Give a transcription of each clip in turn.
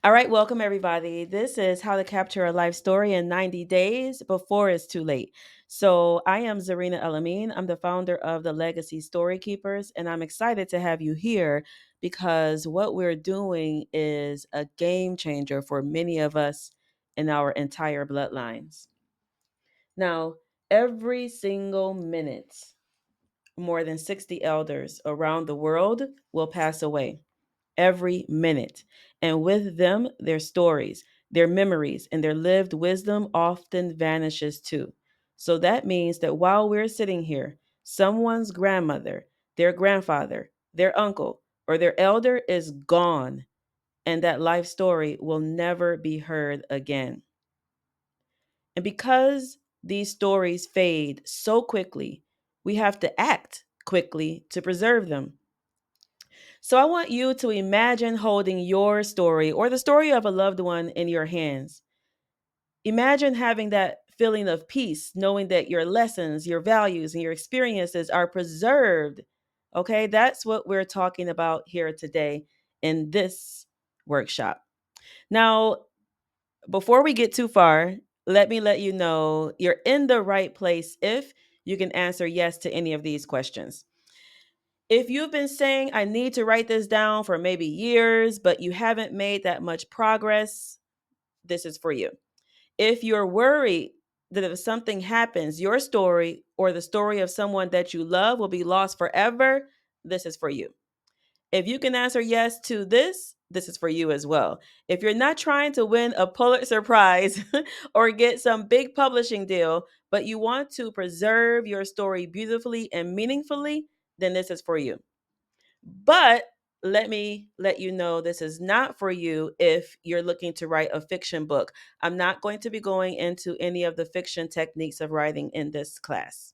All right, welcome everybody. This is how to capture a life story in 90 days before it's too late. So, I am Zarinah El-Amin. I'm the founder of the Legacy Story Keepers, and I'm excited to have you here because what we're doing is a game changer for many of us in our entire bloodlines. Now, every single minute, more than 60 elders around the world will pass away every minute. And with them, their stories, their memories, and their lived wisdom often vanishes too. So that means that while we're sitting here, someone's grandmother, their grandfather, their uncle, or their elder is gone, and that life story will never be heard again. And because these stories fade so quickly, we have to act quickly to preserve them. So I want you to imagine holding your story or the story of a loved one in your hands. Imagine having that feeling of peace, knowing that your lessons, your values, and your experiences are preserved. Okay, that's what we're talking about here today in this workshop. Now, before we get too far, let you know you're in the right place if you can answer yes to any of these questions. If you've been saying, I need to write this down for maybe years, but you haven't made that much progress, this is for you. If you're worried that if something happens, your story or the story of someone that you love will be lost forever, this is for you. If you can answer yes to this, this is for you as well. If you're not trying to win a Pulitzer Prize or get some big publishing deal, but you want to preserve your story beautifully and meaningfully, then this is for you. But let me let you know this is not for you if you're looking to write a fiction book. I'm not going to be going into any of the fiction techniques of writing in this class.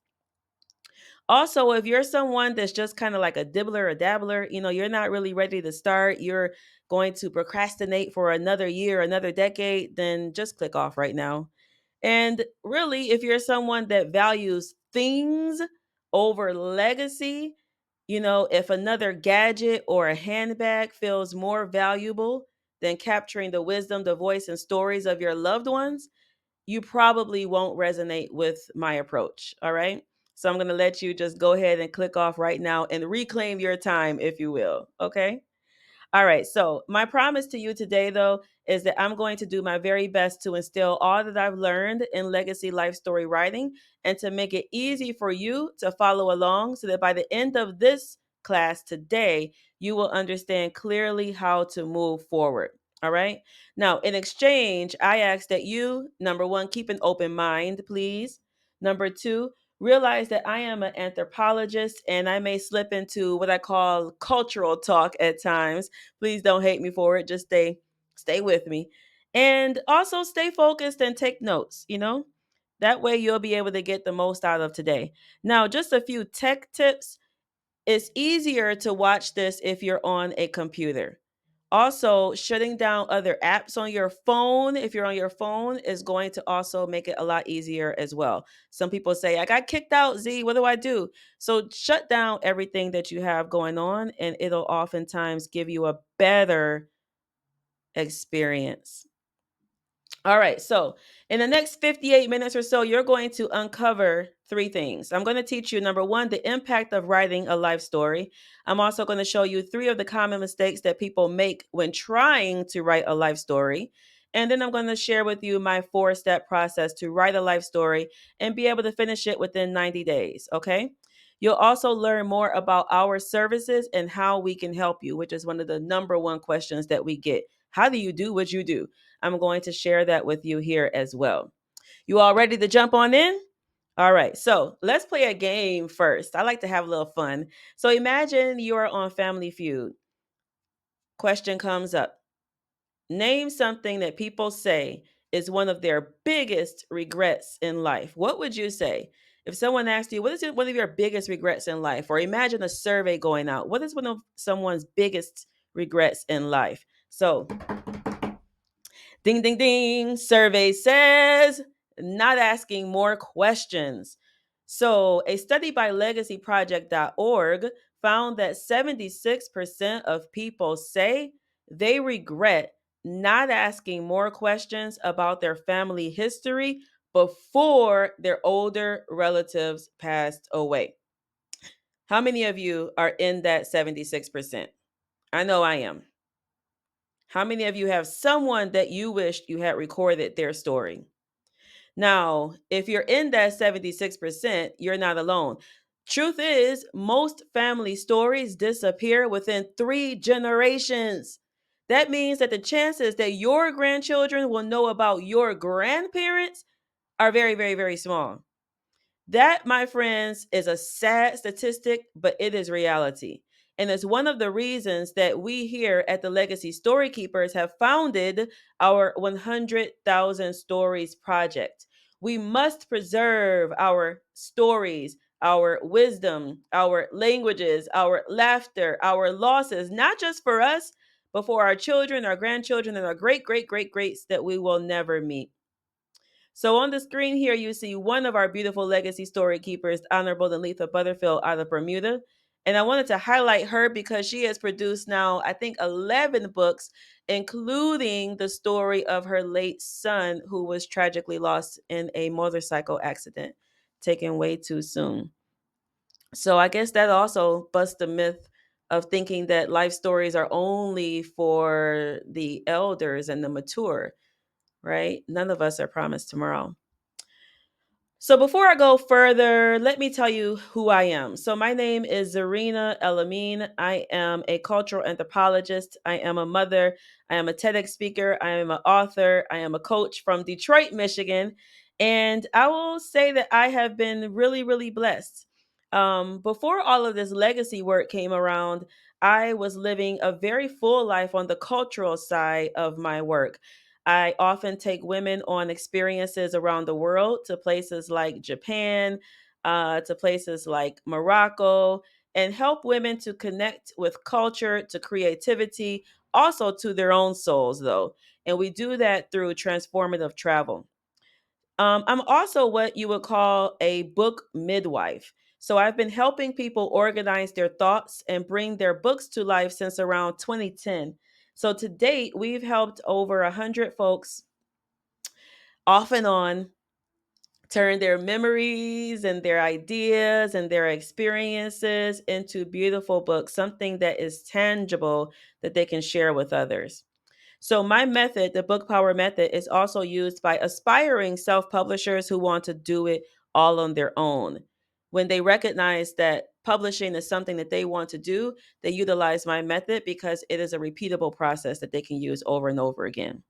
Also, if you're someone that's just kind of like a dibbler or dabbler, you're not really ready to start, you're going to procrastinate for another year, another decade, then just click off right now. And really, if you're someone that values things over legacy, if another gadget or a handbag feels more valuable than capturing the wisdom, the voice, and stories of your loved ones, you probably won't resonate with my approach. All right. So I'm going to let you just go ahead and click off right now and reclaim your time, if you will. Okay. All right. So, my promise to you today, though, is that I'm going to do my very best to instill all that I've learned in legacy life story writing and to make it easy for you to follow along so that by the end of this class today, you will understand clearly how to move forward. All right. Now, in exchange, I ask that you, number one, keep an open mind, please. Number two, realize that I am an anthropologist and I may slip into what I call cultural talk at times. Please don't hate me for it. Just stay with me. And also stay focused and take notes. That way you'll be able to get the most out of today. Now, just a few tech tips. It's easier to watch this if you're on a computer. Also, shutting down other apps on your phone, if you're on your phone, is going to also make it a lot easier as well. Some people say, I got kicked out, Z, what do I do? So, shut down everything that you have going on, and it'll oftentimes give you a better experience. All right. So, in the next 58 minutes or so, you're going to uncover three things. I'm going to teach you number one, the impact of writing a life story. I'm also going to show you three of the common mistakes that people make when trying to write a life story. And then I'm going to share with you my 4-step process to write a life story and be able to finish it within 90 days. Okay. You'll also learn more about our services and how we can help you, which is one of the number one questions that we get. How do you do what you do? I'm going to share that with you here as well. You all ready to jump on in? All right, so let's play a game first. I like to have a little fun. So imagine you're on Family Feud. Question comes up. Name something that people say is one of their biggest regrets in life. What would you say? If someone asked you, what is one of your biggest regrets in life? Or imagine a survey going out. What is one of someone's biggest regrets in life? So ding, ding, ding. Survey says not asking more questions. So, a study by legacyproject.org found that 76% of people say they regret not asking more questions about their family history before their older relatives passed away. How many of you are in that 76%? I know I am. How many of you have someone that you wished you had recorded their story? Now, if you're in that 76%, you're not alone. Truth is, most family stories disappear within 3 generations. That means that the chances that your grandchildren will know about your grandparents are very, very, very small. That, my friends, is a sad statistic, but it is reality. And it's one of the reasons that we here at the Legacy Story Keepers have founded our 100,000 Stories Project. We must preserve our stories, our wisdom, our languages, our laughter, our losses, not just for us, but for our children, our grandchildren, and our great, great, great, greats that we will never meet. So on the screen here, you see one of our beautiful legacy story keepers, Honorable Letha Butterfield out of Bermuda. And I wanted to highlight her because she has produced now, I think, 11 books, including the story of her late son, who was tragically lost in a motorcycle accident, taken way too soon. So I guess that also busts the myth of thinking that life stories are only for the elders and the mature, right? None of us are promised tomorrow. So before I go further, let me tell you who I am. So my name is Zarinah El-Amin. I am a cultural anthropologist. I am a mother. I am a TEDx speaker. I am an author. I am a coach from Detroit, Michigan. And I will say that I have been really, really blessed. Before all of this legacy work came around, I was living a very full life on the cultural side of my work. I often take women on experiences around the world to places like Japan, to places like Morocco, and help women to connect with culture, to creativity, also to their own souls, though. And we do that through transformative travel. I'm also what you would call a book midwife. So I've been helping people organize their thoughts and bring their books to life since around 2010. So to date, we've helped over 100 folks off and on turn their memories and their ideas and their experiences into beautiful books, something that is tangible that they can share with others. So, my method, the Book Power Method, is also used by aspiring self publishers who want to do it all on their own. When they recognize that publishing is something that they want to do, they utilize my method because it is a repeatable process that they can use over and over again.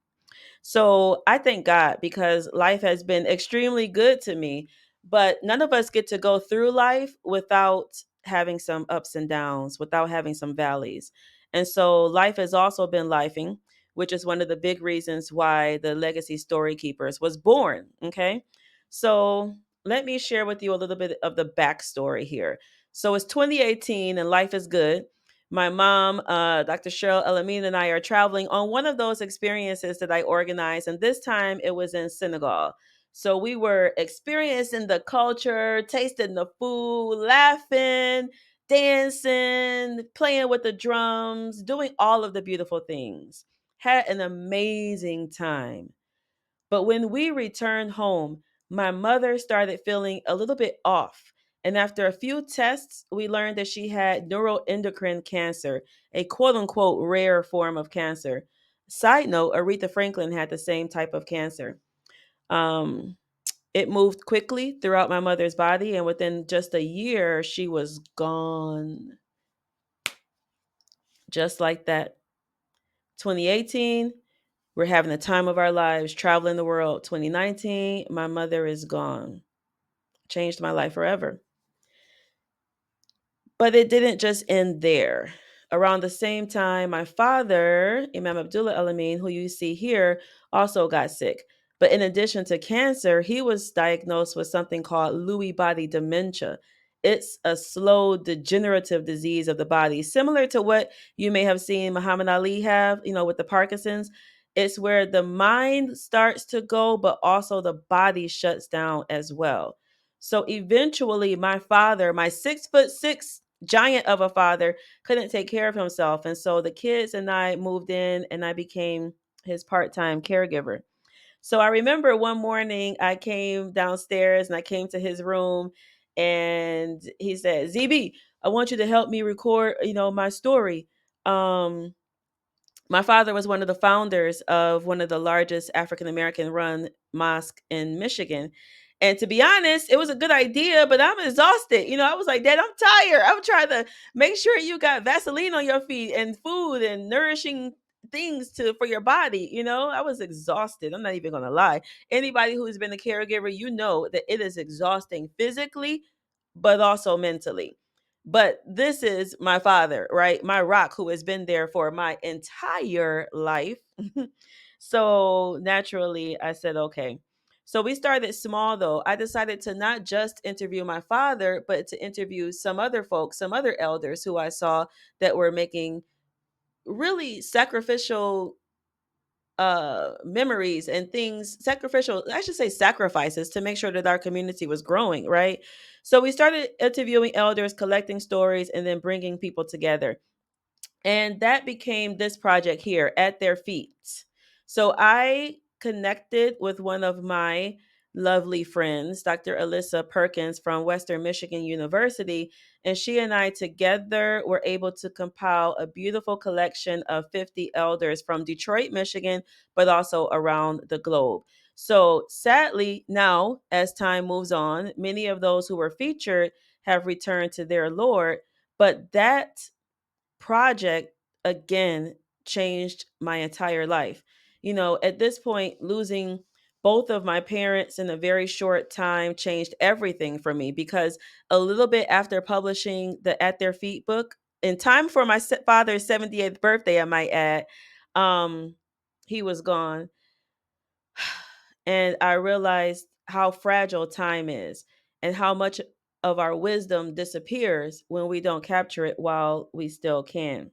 So I thank God because life has been extremely good to me. But none of us get to go through life without having some ups and downs, without having some valleys. And so life has also been lifing, which is one of the big reasons why the Legacy Story Keepers was born. Okay. So let me share with you a little bit of the backstory here. So it's 2018 and life is good. My mom, Dr. Cheryl El-Amin, and I are traveling on one of those experiences that I organized. And this time it was in Senegal. So we were experiencing the culture, tasting the food, laughing, dancing, playing with the drums, doing all of the beautiful things. Had an amazing time. But when we returned home, my mother started feeling a little bit off. And after a few tests, we learned that she had neuroendocrine cancer, a quote unquote rare form of cancer. Side note, Aretha Franklin had the same type of cancer. Um, it moved quickly throughout my mother's body, and within just a year, she was gone. Just like that. 2018, we're having the time of our lives, traveling the world. 2019, my mother is gone. Changed my life forever. But it didn't just end there. Around the same time, my father, Imam Abdullah El-Amin, who you see here, also got sick. But in addition to cancer, he was diagnosed with something called Lewy body dementia. It's a slow degenerative disease of the body, similar to what you may have seen Muhammad Ali have, with the Parkinson's. It's where the mind starts to go, but also the body shuts down as well. So eventually, my father, my 6'6" giant of a father, couldn't take care of himself. And so the kids and I moved in, and I became his part-time caregiver. So I remember one morning I came downstairs and I came to his room, and he said, "ZB, I want you to help me record, my story." Um my father was one of the founders of one of the largest African American run mosque in Michigan. And to be honest, it was a good idea, but I'm exhausted. I was like, Dad, I'm tired. I'm trying to make sure you got Vaseline on your feet and food and nourishing things to for your body. I was exhausted. I'm not even gonna lie. Anybody who's been a caregiver, you know that it is exhausting physically, but also mentally. But this is my father, right? My rock, who has been there for my entire life. So naturally, I said, okay. So we started small, though. I decided to not just interview my father, but to interview some other folks, some other elders who I saw that were making really sacrificial memories and things, sacrificial, I should say sacrifices, to make sure that our community was growing, right? So we started interviewing elders, collecting stories, and then bringing people together. And that became this project here, At Their Feet. So I connected with one of my lovely friends, Dr. Alyssa Perkins from Western Michigan University, and she and I together were able to compile a beautiful collection of 50 elders from Detroit, Michigan, but also around the globe. So sadly, now as time moves on, many of those who were featured have returned to their Lord, but that project again changed my entire life. At this point, losing both of my parents in a very short time changed everything for me, because a little bit after publishing the At Their Feet book, in time for my father's 78th birthday, I might add, um, he was gone. And I realized how fragile time is and how much of our wisdom disappears when we don't capture it while we still can.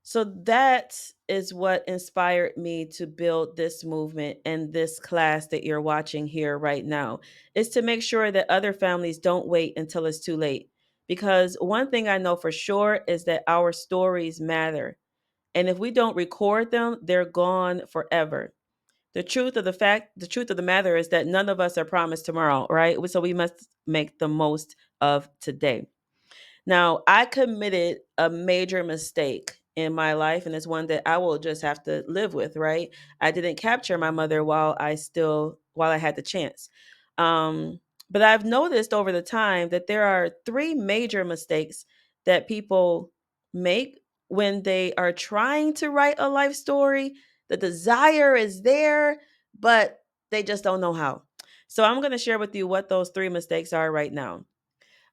So that is what inspired me to build this movement and this class that you're watching here right now, is to make sure that other families don't wait until it's too late. Because one thing I know for sure is that our stories matter. And if we don't record them, they're gone forever. The truth of the matter is that none of us are promised tomorrow, right? So we must make the most of today. Now, I committed a major mistake in my life, and it's one that I will just have to live with, right? I didn't capture my mother while I had the chance. Um, but I've noticed over the time that there are three major mistakes that people make when they are trying to write a life story. The desire is there, but they just don't know how. So I'm going to share with you what those three mistakes are right now.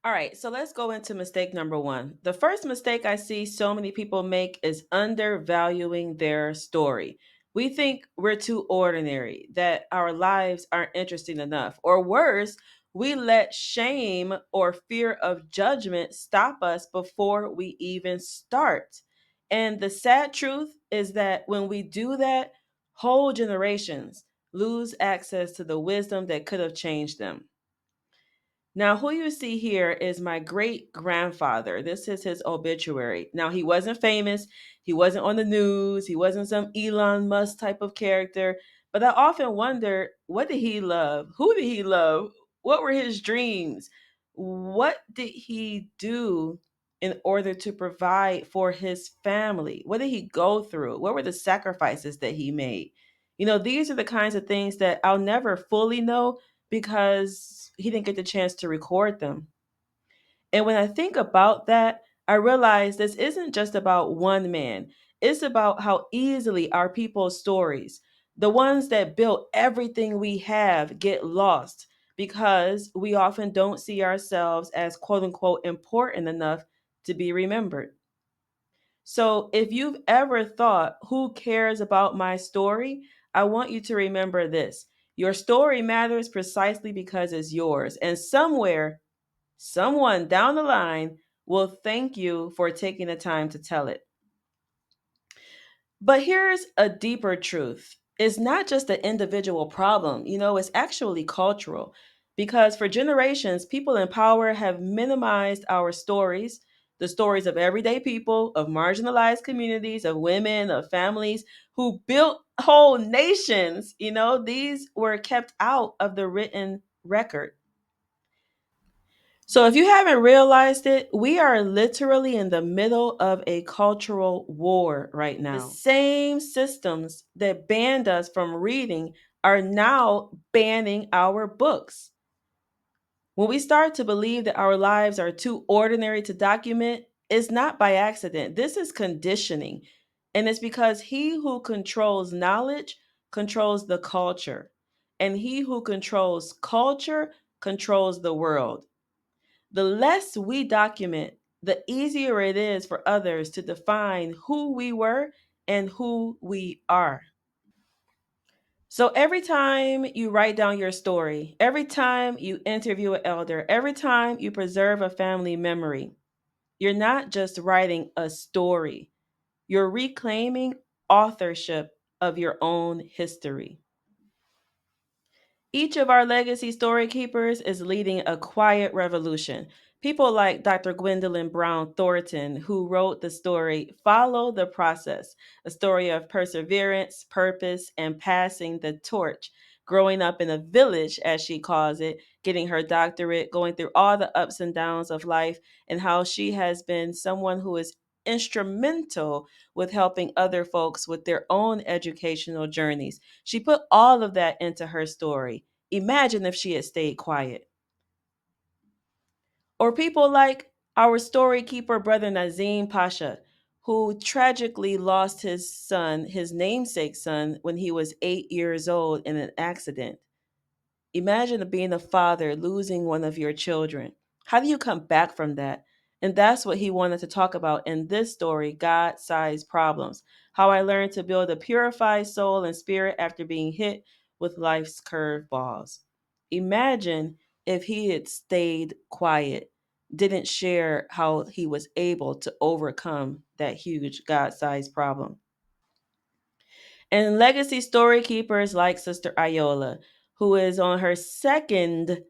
All right, so let's go into mistake number one. The first mistake I see so many people make is undervaluing their story. We think we're too ordinary, that our lives aren't interesting enough, or worse, we let shame or fear of judgment stop us before we even start. And the sad truth is that when we do that, whole generations lose access to the wisdom that could have changed them. Now, who you see here is my great grandfather. This is his obituary. Now, he wasn't famous. He wasn't on the news. He wasn't some Elon Musk type of character. But I often wonder, what did he love? Who did he love? What were his dreams? What did he do in order to provide for his family? What did he go through? What were the sacrifices that he made? These are the kinds of things that I'll never fully know because he didn't get the chance to record them. And when I think about that, I realize this isn't just about one man. It's about how easily our people's stories, the ones that built everything we have, get lost because we often don't see ourselves as quote unquote important enough to be remembered. So if you've ever thought, who cares about my story? I want you to remember this. Your story matters precisely because it's yours. And somewhere, someone down the line will thank you for taking the time to tell it. But here's a deeper truth. It's not just an individual problem, it's actually cultural. Because for generations, people in power have minimized our stories. The stories of everyday people, of marginalized communities, of women, of families who built whole nations, these were kept out of the written record. So if you haven't realized it, we are literally in the middle of a cultural war right now. The same systems that banned us from reading are now banning our books. When we start to believe that our lives are too ordinary to document, it's not by accident. This is conditioning. And it's because he who controls knowledge controls the culture. And he who controls culture controls the world. The less we document, the easier it is for others to define who we were and who we are. So every time you write down your story, every time you interview an elder, every time you preserve a family memory, you're not just writing a story, you're reclaiming authorship of your own history. Each of our legacy story keepers is leading a quiet revolution. People like Dr. Gwendolyn Brown Thornton, who wrote the story Follow the Process, a story of perseverance, purpose, and passing the torch. Growing up in a village, as she calls it, getting her doctorate, going through all the ups and downs of life, and how she has been someone who is instrumental with helping other folks with their own educational journeys. She put all of that into her story. Imagine if she had stayed quiet. Or people like our story keeper brother Nazim Pasha, who tragically lost his son, his namesake son, when he was 8 years old in an accident. Imagine being a father losing one of your children. How do you come back from that? And that's what he wanted to talk about in this story, God Sized Problems. How I learned to build a purified soul and spirit after being hit with life's curveballs. Imagine if he had stayed quiet, didn't share how he was able to overcome that huge God sized problem. And legacy story keepers like Sister Iola, who is on her second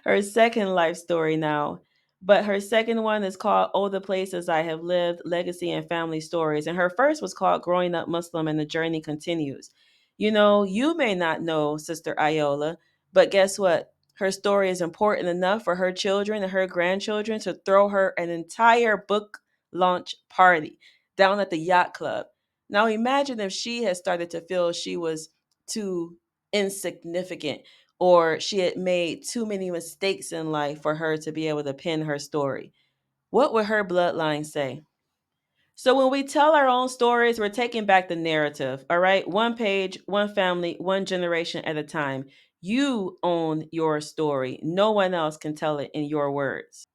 her second life story now. But her second one is called Oh the Places I Have Lived, Legacy and Family Stories. And her first was called Growing Up Muslim and the Journey Continues. You may not know Sister Iola, but guess what? Her story is important enough for her children and her grandchildren to throw her an entire book launch party down at the yacht club. Now imagine if she had started to feel she was too insignificant or she had made too many mistakes in life for her to be able to pen her story. What would her bloodline say? So when we tell our own stories, we're taking back the narrative, all right? One page, one family, one generation at a time. You own your story. No one else can tell it in your words.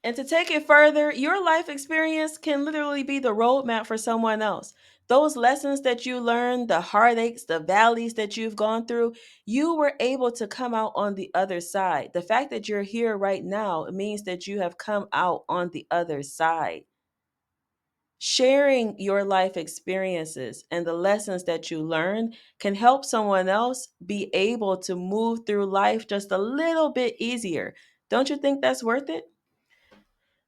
And to take it further, your life experience can literally be the roadmap for someone else. Those lessons that you learned, the heartaches, the valleys that you've gone through, you were able to come out on the other side. The fact that you're here right now means that you have come out on the other side. Sharing your life experiences and the lessons that you learned can help someone else be able to move through life just a little bit easier. Don't you think that's worth it?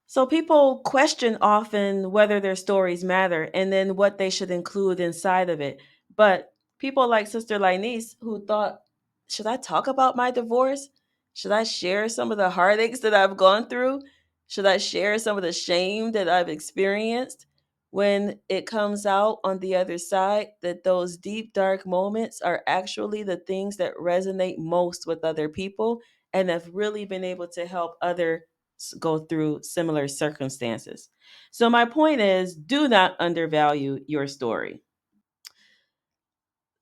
So people question often whether their stories matter and then what they should include inside of it. But people like Sister Linese who thought, should I talk about my divorce? Should I share some of the heartaches that I've gone through? Should I share some of the shame that I've experienced? When it comes out on the other side, that those deep, dark moments are actually the things that resonate most with other people and have really been able to help other go through similar circumstances. So, my point is do not undervalue your story.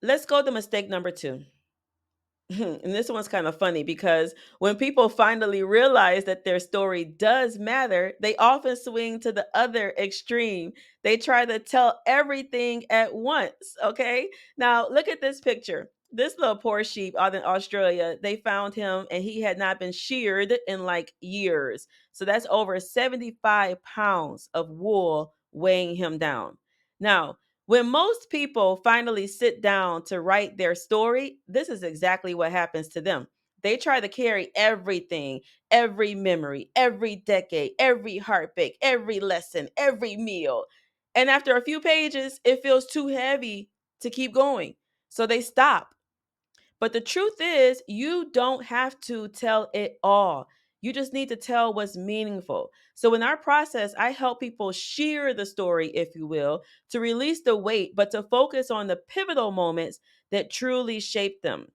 Let's go to mistake number two. And this one's kind of funny because when people finally realize that their story does matter, they often swing to the other extreme. They try to tell everything at once. Okay. Now, look at this picture. This little poor sheep out in Australia, they found him and he had not been sheared in like years. So that's over 75 pounds of wool weighing him down. Now, when most people finally sit down to write their story, this is exactly what happens to them. They try to carry everything, every memory, every decade, every heartbreak, every lesson, every meal. And after a few pages, it feels too heavy to keep going. So they stop. But the truth is, you don't have to tell it all. You just need to tell what's meaningful. So, in our process, I help people shear the story, if you will, to release the weight, but to focus on the pivotal moments that truly shape them.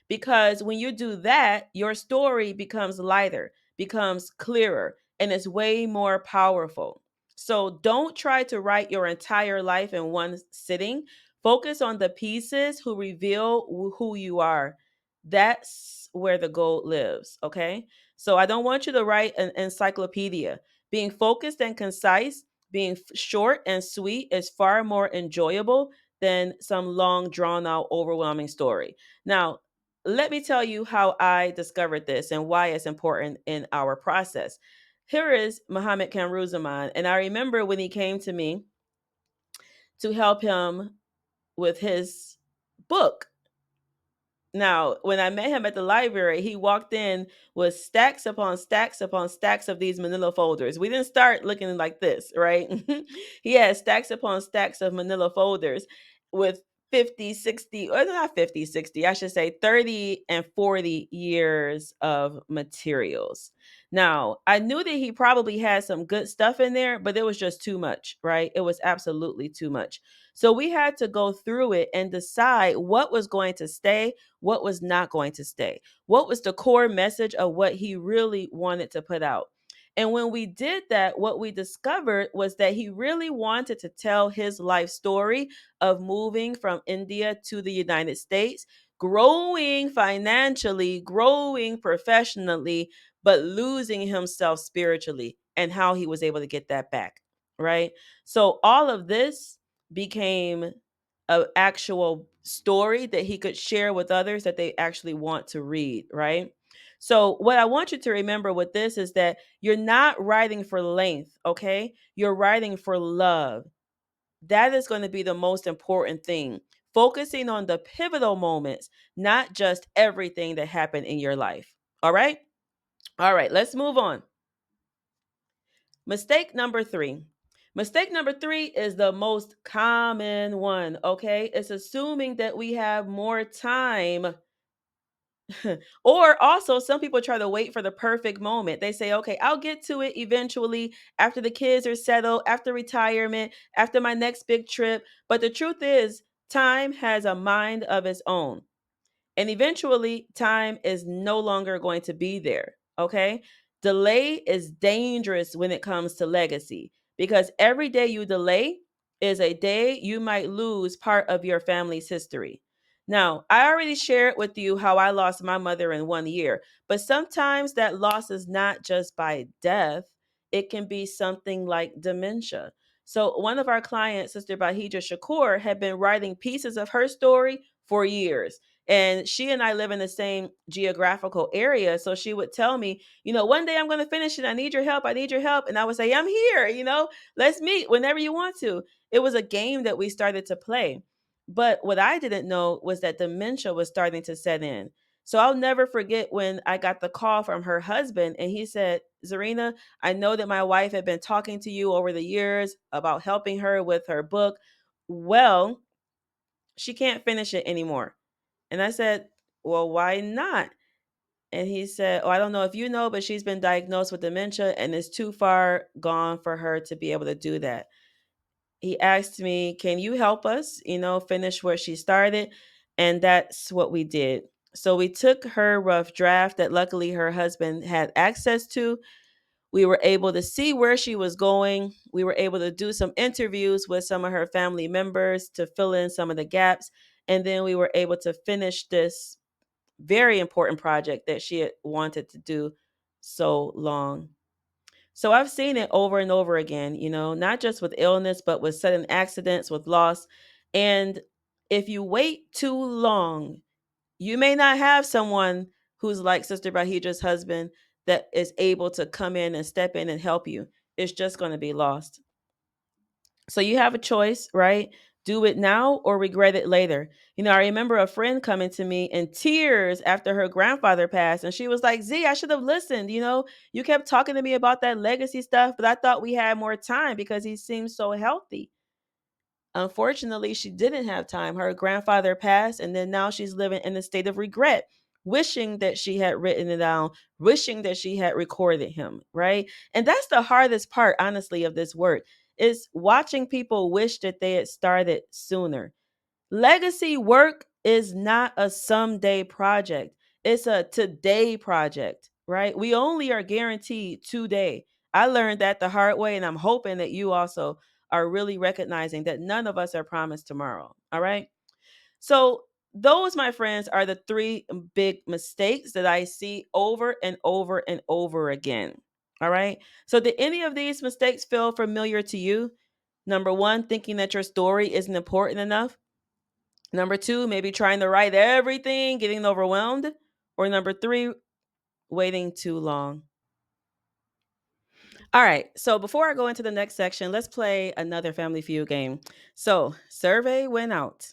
Because when you do that, your story becomes lighter, becomes clearer, and is way more powerful. So, don't try to write your entire life in one sitting. Focus on the pieces who reveal who you are. That's where the gold lives, okay? So I don't want you to write an encyclopedia. Being focused and concise, being short and sweet is far more enjoyable than some long, drawn out, overwhelming story. Now, let me tell you how I discovered this and why it's important in our process. Here is Muhammad Kamruzaman, and I remember when he came to me to help him with his book. Now, when I met him at the library, he walked in with stacks upon stacks upon stacks of these manila folders. We didn't start looking like this, right? He had stacks upon stacks of manila folders with 50, 60, or not 50, 60, I should say 30 and 40 years of materials. Now, I knew that he probably had some good stuff in there, but it was just too much, right? It was absolutely too much. So we had to go through it and decide what was going to stay, what was not going to stay, what was the core message of what he really wanted to put out. And when we did that, what we discovered was that he really wanted to tell his life story of moving from India to the United States, growing financially, growing professionally, but losing himself spiritually, and how he was able to get that back, right? So all of this became an actual story that he could share with others that they actually want to read, right? So, what I want you to remember with this is that you're not writing for length, okay? You're writing for love. That is going to be the most important thing. Focusing on the pivotal moments, not just everything that happened in your life. All right? All right, let's move on. Mistake number three. Mistake number three is the most common one, okay? It's assuming that we have more time. Or also, some people try to wait for the perfect moment. They say, okay, I'll get to it eventually after the kids are settled, after retirement, after my next big trip. But the truth is, time has a mind of its own. And eventually, time is no longer going to be there. Okay. Delay is dangerous when it comes to legacy because every day you delay is a day you might lose part of your family's history. Now, I already shared with you how I lost my mother in 1 year, but sometimes that loss is not just by death, it can be something like dementia. So, one of our clients, Sister Bahija Shakur, had been writing pieces of her story for years, and she and I live in the same geographical area. So she would tell me, one day I'm going to finish it. I need your help. I need your help. And I would say, I'm here, let's meet whenever you want to. It was a game that we started to play. But what I didn't know was that dementia was starting to set in. So I'll never forget when I got the call from her husband and he said, Zarinah, I know that my wife had been talking to you over the years about helping her with her book. Well, she can't finish it anymore. And I said, well, why not? And he said, oh, I don't know if you know, but she's been diagnosed with dementia and it's too far gone for her to be able to do that. He asked me, can you help us, finish where she started? And that's what we did. So we took her rough draft that luckily her husband had access to. We were able to see where she was going. We were able to do some interviews with some of her family members to fill in some of the gaps. And then we were able to finish this very important project that she had wanted to do so long. So I've seen it over and over again, not just with illness, but with sudden accidents, with loss. And if you wait too long, you may not have someone who's like Sister Bahidra's husband that is able to come in and step in and help you. It's just going to be lost. So you have a choice, right? Do it now or regret it later. I remember a friend coming to me in tears after her grandfather passed, and she was like, Z, I should have listened. You kept talking to me about that legacy stuff, but I thought we had more time because he seems so healthy. Unfortunately, she didn't have time. Her grandfather passed, and then now she's living in a state of regret, wishing that she had written it down, wishing that she had recorded him, right? And that's the hardest part, honestly, of this work is watching people wish that they had started sooner. Legacy work is not a someday project. It's a today project, right? We only are guaranteed today. I learned that the hard way, and I'm hoping that you also are really recognizing that none of us are promised tomorrow. All right. So, those, my friends, are the three big mistakes that I see over and over and over again. All right. So, did any of these mistakes feel familiar to you? Number one, thinking that your story isn't important enough. Number two, maybe trying to write everything, getting overwhelmed. Or number three, waiting too long. All right. So before I go into the next section, let's play another Family Feud game. So, survey went out,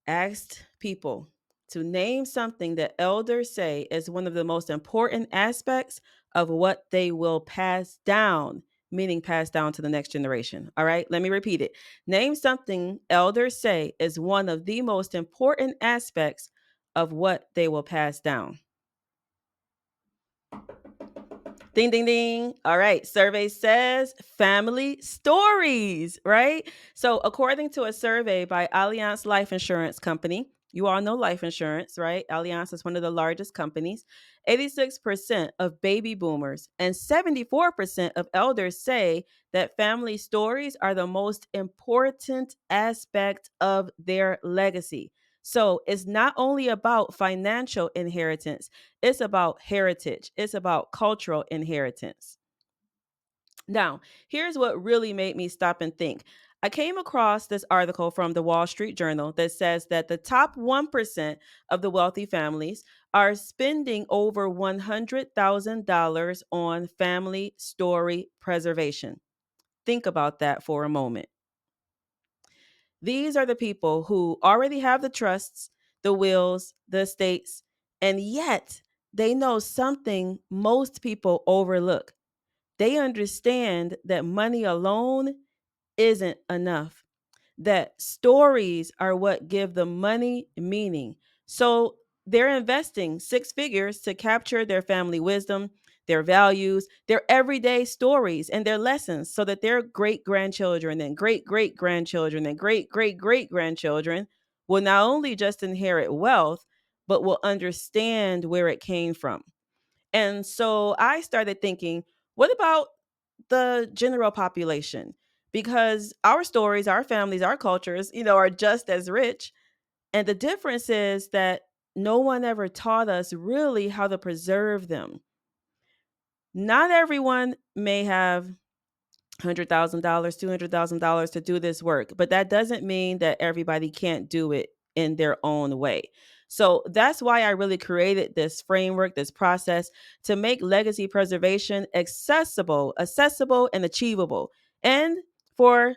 asked people to name something that elders say is one of the most important aspects of what they will pass down, meaning pass down to the next generation. All right, let me repeat it. Name something elders say is one of the most important aspects of what they will pass down. Ding, ding, ding. All right. Survey says family stories, right? So, according to a survey by Allianz Life Insurance Company, you all know life insurance, right? Allianz is one of the largest companies. 86% of baby boomers and 74% of elders say that family stories are the most important aspect of their legacy. So, it's not only about financial inheritance, it's about heritage, it's about cultural inheritance. Now, here's what really made me stop and think. I came across this article from the Wall Street Journal that says that the top 1% of the wealthy families are spending over $100,000 on family story preservation. Think about that for a moment. These are the people who already have the trusts, the wills, the estates, and yet they know something most people overlook. They understand that money alone isn't enough, that stories are what give the money meaning. So they're investing six figures to capture their family wisdom, their values, their everyday stories, and their lessons so that their great grandchildren and great great grandchildren and great great great grandchildren will not only just inherit wealth, but will understand where it came from. And so I started thinking, what about the general population? Because our stories, our families, our cultures, are just as rich. And the difference is that no one ever taught us really how to preserve them. Not everyone may have $100,000, $200,000 to do this work, but that doesn't mean that everybody can't do it in their own way. So that's why I really created this framework, this process to make legacy preservation accessible and achievable, and for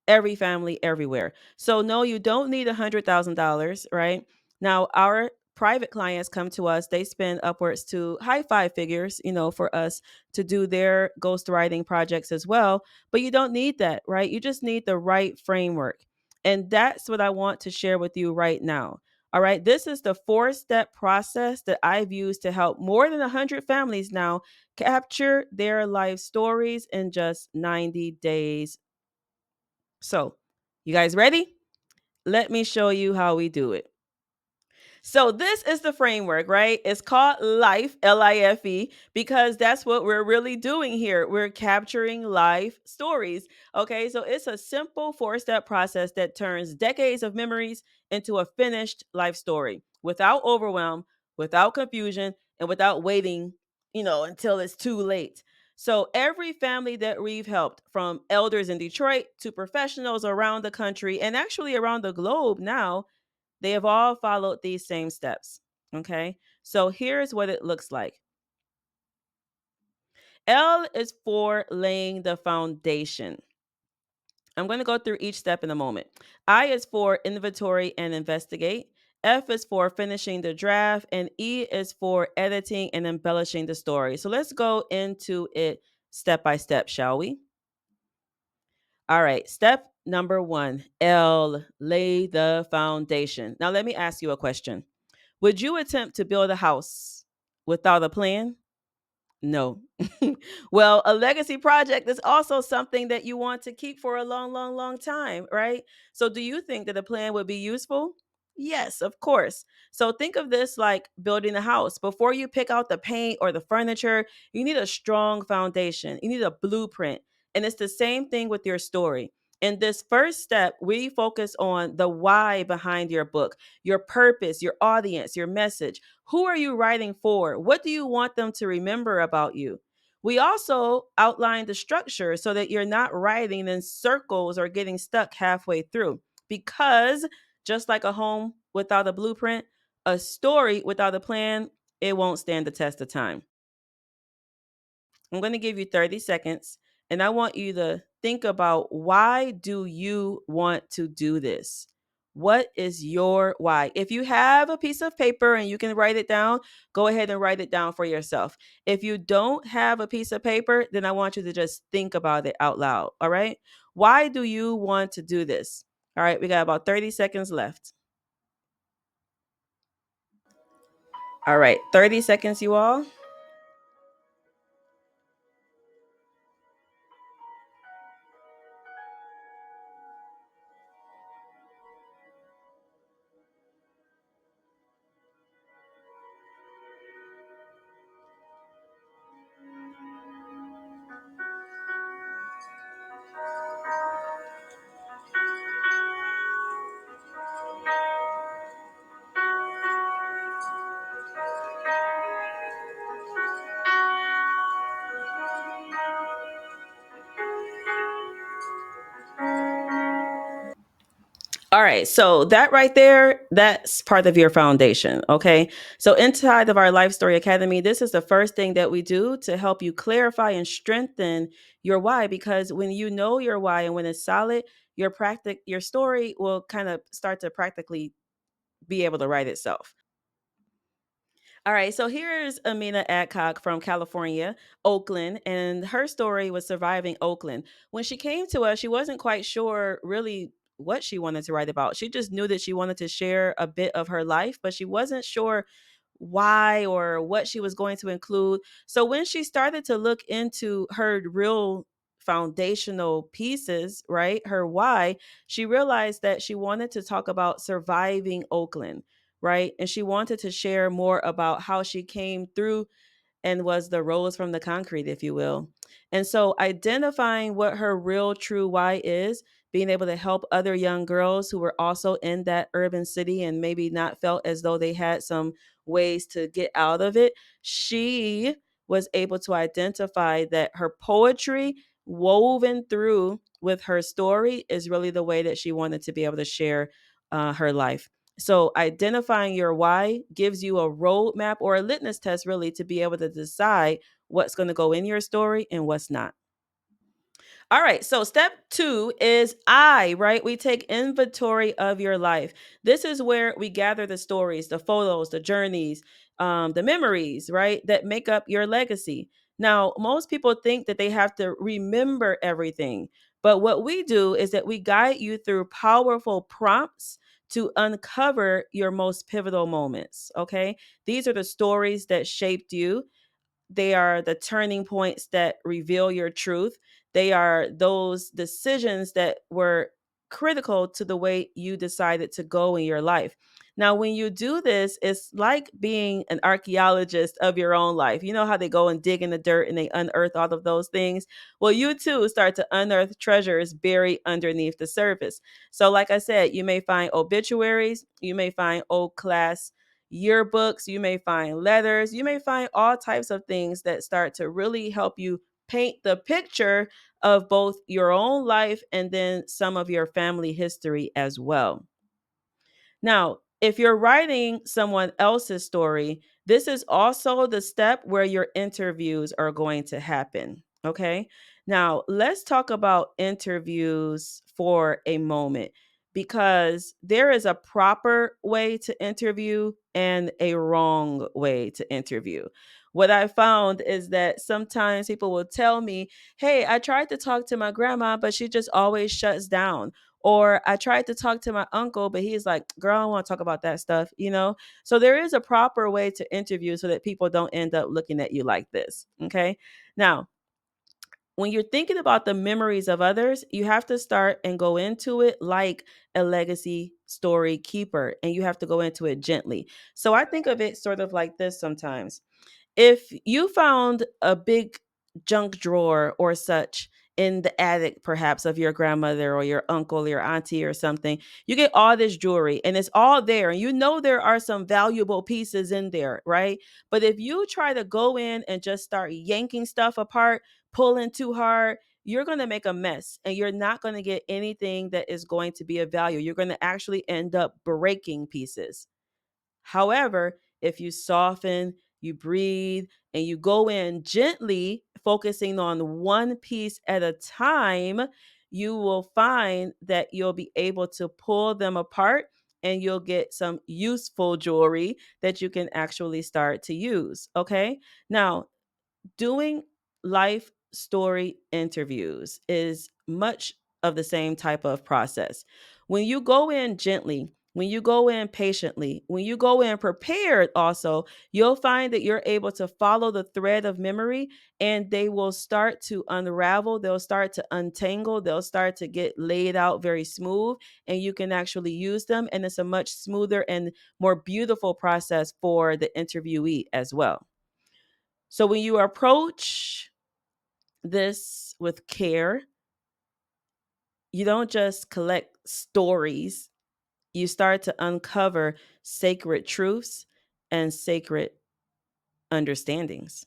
every family everywhere. So no, you don't need $100,000, right? Now, our private clients come to us, they spend upwards to high five figures, for us to do their ghostwriting projects as well. But you don't need that, right? You just need the right framework. And that's what I want to share with you right now. All right. This is the 4-step process that I've used to help more than 100 families now capture their life stories in just 90 days. So, you guys ready? Let me show you how we do it. So this is the framework, right? It's called Life, L-I-F-E, because that's what we're really doing here. We're capturing life stories. Okay, so it's a simple 4-step process that turns decades of memories into a finished life story without overwhelm, without confusion, and without waiting, until it's too late. So every family that we've helped, from elders in Detroit to professionals around the country and actually around the globe now, they have all followed these same steps. Okay. So here's what it looks like. L is for laying the foundation. I'm going to go through each step in a moment. I is for inventory and investigate. F is for finishing the draft. And E is for editing and embellishing the story. So let's go into it step by step, shall we? All right. Step number one, L, lay the foundation. Now, let me ask you a question. Would you attempt to build a house without a plan? No. Well, a legacy project is also something that you want to keep for a long, long, long time, right? So, do you think that a plan would be useful? Yes, of course. So, think of this like building a house. Before you pick out the paint or the furniture, you need a strong foundation, you need a blueprint. And it's the same thing with your story. In this first step, we focus on the why behind your book, your purpose, your audience, your message. Who are you writing for? What do you want them to remember about you? We also outline the structure so that you're not writing in circles or getting stuck halfway through. Because just like a home without a blueprint, a story without a plan, it won't stand the test of time. I'm going to give you 30 seconds and I want you to think about why do you want to do this? What is your why? If you have a piece of paper and you can write it down, go ahead and write it down for yourself. If you don't have a piece of paper, then I want you to just think about it out loud. All right? Why do you want to do this? All right, we got about 30 seconds left. All right, 30 seconds, you all. All right. So that right there, that's part of your foundation. Okay. So inside of our Life Story Academy, this is the first thing that we do to help you clarify and strengthen your why. Because when you know your why and when it's solid, your story will kind of start to practically be able to write itself. All right, so here's Amina Adcock from California, Oakland, and her story was surviving Oakland. When she came to us, she wasn't quite sure really what she wanted to write about. She just knew that she wanted to share a bit of her life, but she wasn't sure why or what she was going to include. So when she started to look into her real foundational pieces, right, her why, she realized that she wanted to talk about surviving Oakland, right? And she wanted to share more about how she came through and was the rose from the concrete, if you will. And so identifying what her real true why is, being able to help other young girls who were also in that urban city and maybe not felt as though they had some ways to get out of it, she was able to identify that her poetry woven through with her story is really the way that she wanted to be able to share her life. So identifying your why gives you a roadmap or a litmus test really to be able to decide what's going to go in your story and what's not. All right. So step two is I, right? We take inventory of your life. This is where we gather the stories, the photos, the journeys, the memories, right? That make up your legacy. Now, most people think that they have to remember everything. But what we do is that we guide you through powerful prompts to uncover your most pivotal moments. Okay. These are the stories that shaped you. They are the turning points that reveal your truth. They are those decisions that were critical to the way you decided to go in your life. Now, when you do this, it's like being an archaeologist of your own life. You know how they go and dig in the dirt and they unearth all of those things? Well, you too start to unearth treasures buried underneath the surface. So, like I said, you may find obituaries, you may find old class yearbooks, you may find letters, you may find all types of things that start to really help you paint the picture of both your own life and then some of your family history as well. Now, if you're writing someone else's story, this is also the step where your interviews are going to happen. Okay. Now, let's talk about interviews for a moment, because there is a proper way to interview and a wrong way to interview. What I found is that sometimes people will tell me, "Hey, I tried to talk to my grandma, but she just always shuts down." Or I tried to talk to my uncle, but he's like, "Girl, I don't want to talk about that stuff," you know? So there is a proper way to interview so that people don't end up looking at you like this. Okay. Now, when you're thinking about the memories of others, you have to start and go into it like a legacy story keeper, and you have to go into it gently. So I think of it sort of like this sometimes. If you found a big junk drawer or such in the attic, perhaps of your grandmother or your uncle or your auntie or something, you get all this jewelry and it's all there. And you know there are some valuable pieces in there, right? But if you try to go in and just start yanking stuff apart, pulling too hard, you're going to make a mess and you're not going to get anything that is going to be of value. You're going to actually end up breaking pieces. However, if you soften, you breathe, and you go in gently, focusing on one piece at a time, you will find that you'll be able to pull them apart and you'll get some useful jewelry that you can actually start to use. Okay. Now, doing life story interviews is much of the same type of process. When you go in gently, when you go in patiently, when you go in prepared, also, you'll find that you're able to follow the thread of memory and they will start to unravel. They'll start to untangle. They'll start to get laid out very smooth, and you can actually use them. And it's a much smoother and more beautiful process for the interviewee as well. So when you approach this with care, you don't just collect stories, you start to uncover sacred truths and sacred understandings.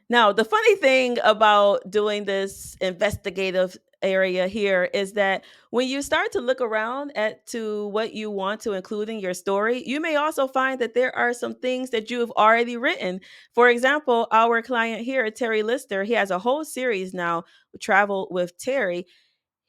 Now, the funny thing about doing this investigative area here is that when you start to look around at to what you want to include in your story, you may also find that there are some things that you have already written. For example, our client here, Terry Lister, he has a whole series now, Travel with Terry.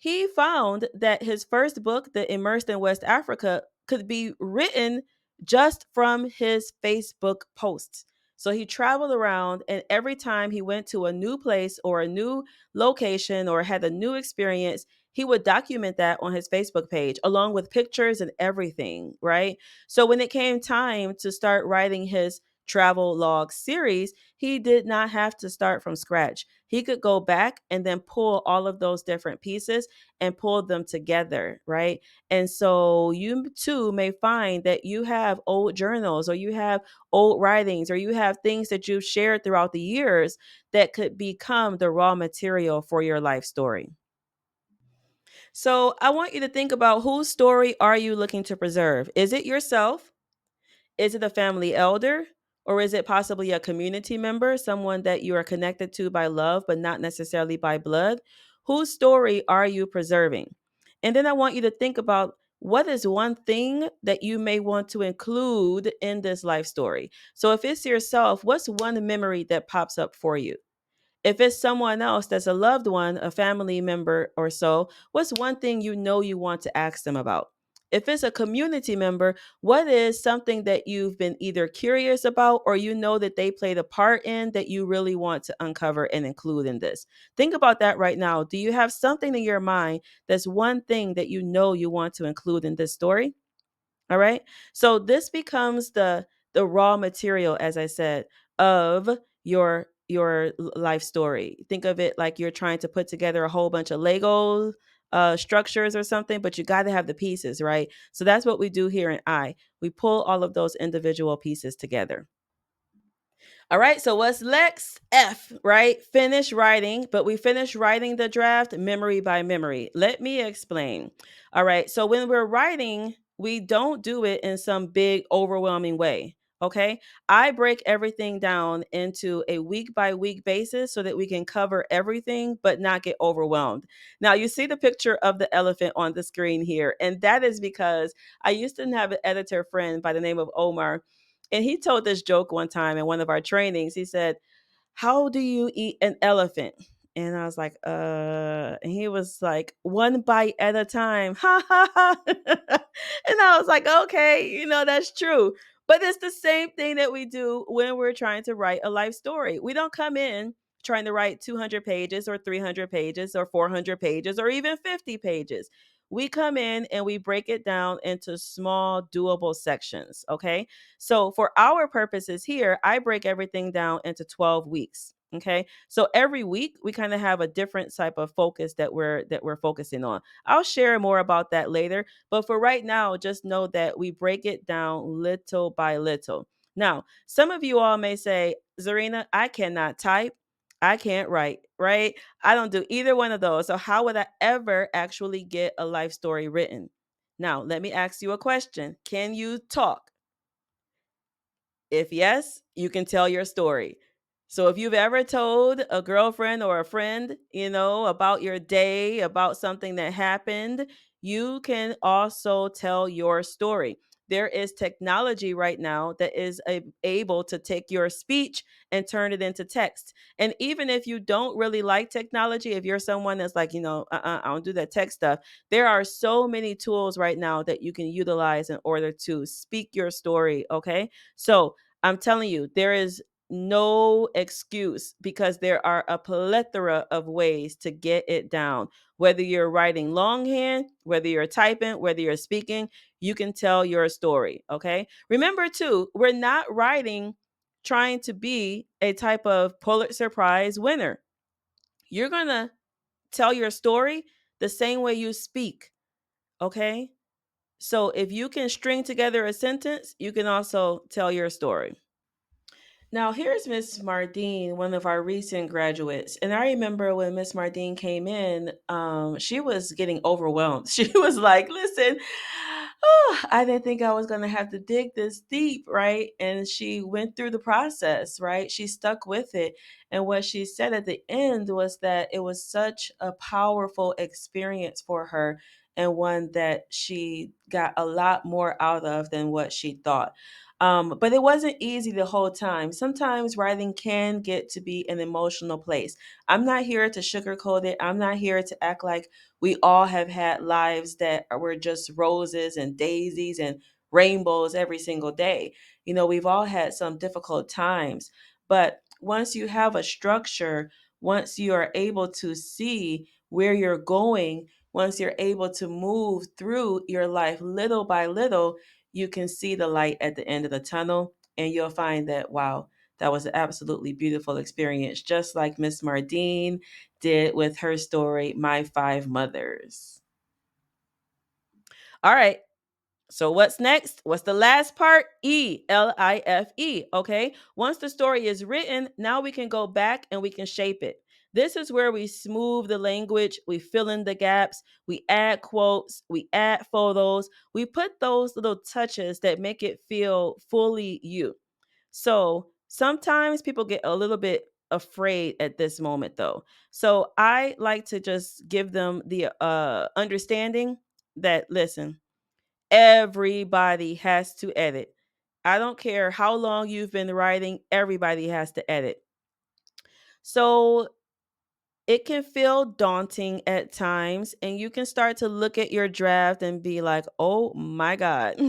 He found that his first book, The Immersed in West Africa, could be written just from his Facebook posts. So he traveled around, and every time he went to a new place or a new location or had a new experience, he would document that on his Facebook page along with pictures and everything, right? So when it came time to start writing his travel log series, he did not have to start from scratch. He could go back and then pull all of those different pieces and pull them together, right? And so you too may find that you have old journals or you have old writings or you have things that you've shared throughout the years that could become the raw material for your life story. So I want you to think about, whose story are you looking to preserve? Is it yourself? Is it a family elder? Or is it possibly a community member, someone that you are connected to by love, but not necessarily by blood? Whose story are you preserving? And then I want you to think about, what is one thing that you may want to include in this life story? So if it's yourself, what's one memory that pops up for you? If it's someone else that's a loved one, a family member or so, what's one thing you know you want to ask them about? If it's a community member, what is something that you've been either curious about or you know that they played a part in that you really want to uncover and include in this? Think about that right now. Do you have something in your mind that's one thing that you know you want to include in this story? All right. So this becomes the raw material, as I said, of your life story. Think of it like you're trying to put together a whole bunch of Lego structures or something, but you got to have the pieces, right? So that's what we do here in I. We pull all of those individual pieces together. All right, so what's next? F, right? Finish writing, but we finish writing the draft memory by memory. Let me explain. All right, so when we're writing, we don't do it in some big, overwhelming way. Okay, I break everything down into a week by week basis so that we can cover everything but not get overwhelmed. Now, you see the picture of the elephant on the screen here, and that is because I used to have an editor friend by the name of Omar, and he told this joke one time in one of our trainings. He said, "How do you eat an elephant?" And I was like, and he was like, one bite at a time. Ha ha ha. And I was like, okay, that's true. But it's the same thing that we do when we're trying to write a life story. We don't come in trying to write 200 pages or 300 pages or 400 pages or even 50 pages. We come in and we break it down into small, doable sections. Okay. So for our purposes here, I break everything down into 12 weeks. Okay. So every week we kind of have a different type of focus that we're focusing on. I'll share more about that later, but for right now, just know that we break it down little by little. Now, some of you all may say, Zarina, I cannot type. I can't write, right? I don't do either one of those. So, how would I ever actually get a life story written? Now, let me ask you a question. Can you talk? If yes, you can tell your story. So if you've ever told a girlfriend or a friend, about your day, about something that happened, you can also tell your story. There is technology right now that is able to take your speech and turn it into text. And even if you don't really like technology, if you're someone that's like, I don't do that tech stuff, there are so many tools right now that you can utilize in order to speak your story. Okay. So I'm telling you, there is no excuse because there are a plethora of ways to get it down. Whether you're writing longhand, whether you're typing, whether you're speaking, you can tell your story. Okay. Remember, too, we're not writing trying to be a type of Pulitzer Prize winner. You're going to tell your story the same way you speak. Okay. So if you can string together a sentence, you can also tell your story. Now, here's Miss Mardine, one of our recent graduates. And I remember when Miss Mardine came in, she was getting overwhelmed. She was like, listen, I didn't think I was going to have to dig this deep, right? And she went through the process, right? She stuck with it. And what she said at the end was that it was such a powerful experience for her and one that she got a lot more out of than what she thought. But it wasn't easy the whole time. Sometimes writing can get to be an emotional place. I'm not here to sugarcoat it. I'm not here to act like we all have had lives that were just roses and daisies and rainbows every single day. We've all had some difficult times. But once you have a structure, once you are able to see where you're going, once you're able to move through your life little by little, you can see the light at the end of the tunnel, and you'll find that, wow, that was an absolutely beautiful experience, just like Miss Mardine did with her story, My Five Mothers. All right. So what's next? What's the last part? L-I-F-E. Okay. Once the story is written, now we can go back and we can shape it. This is where we smooth the language, we fill in the gaps, we add quotes, we add photos, we put those little touches that make it feel fully you. So sometimes people get a little bit afraid at this moment though. So I like to just give them the understanding that, listen, everybody has to edit. I don't care how long you've been writing, everybody has to edit. So it can feel daunting at times, and you can start to look at your draft and be like, oh my God.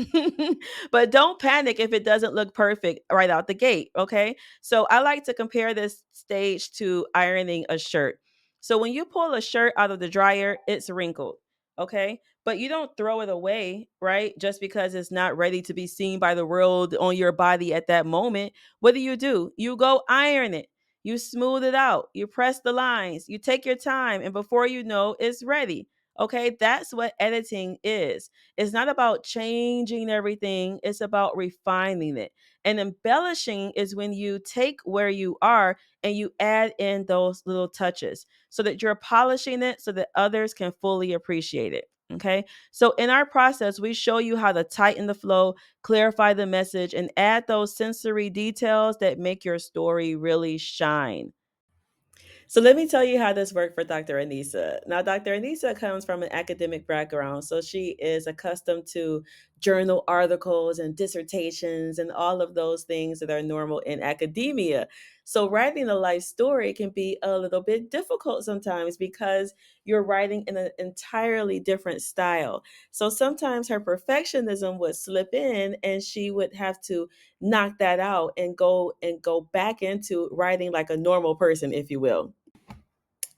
But don't panic if it doesn't look perfect right out the gate. Okay. So I like to compare this stage to ironing a shirt. So when you pull a shirt out of the dryer, it's wrinkled. Okay. But you don't throw it away, right? Just because it's not ready to be seen by the world on your body at that moment. What do? You go iron it, you smooth it out, you press the lines, you take your time, and before you know, it's ready. Okay, that's what editing is. It's not about changing everything, it's about refining it. And embellishing is when you take where you are and you add in those little touches so that you're polishing it so that others can fully appreciate it. Okay, so in our process, we show you how to tighten the flow, clarify the message, and add those sensory details that make your story really shine. So let me tell you how this worked for Dr. Anissa. Now, Dr. Anissa comes from an academic background, so she is accustomed to journal articles and dissertations and all of those things that are normal in academia. So writing a life story can be a little bit difficult sometimes because you're writing in an entirely different style. So sometimes her perfectionism would slip in and she would have to knock that out and go back into writing like a normal person, if you will.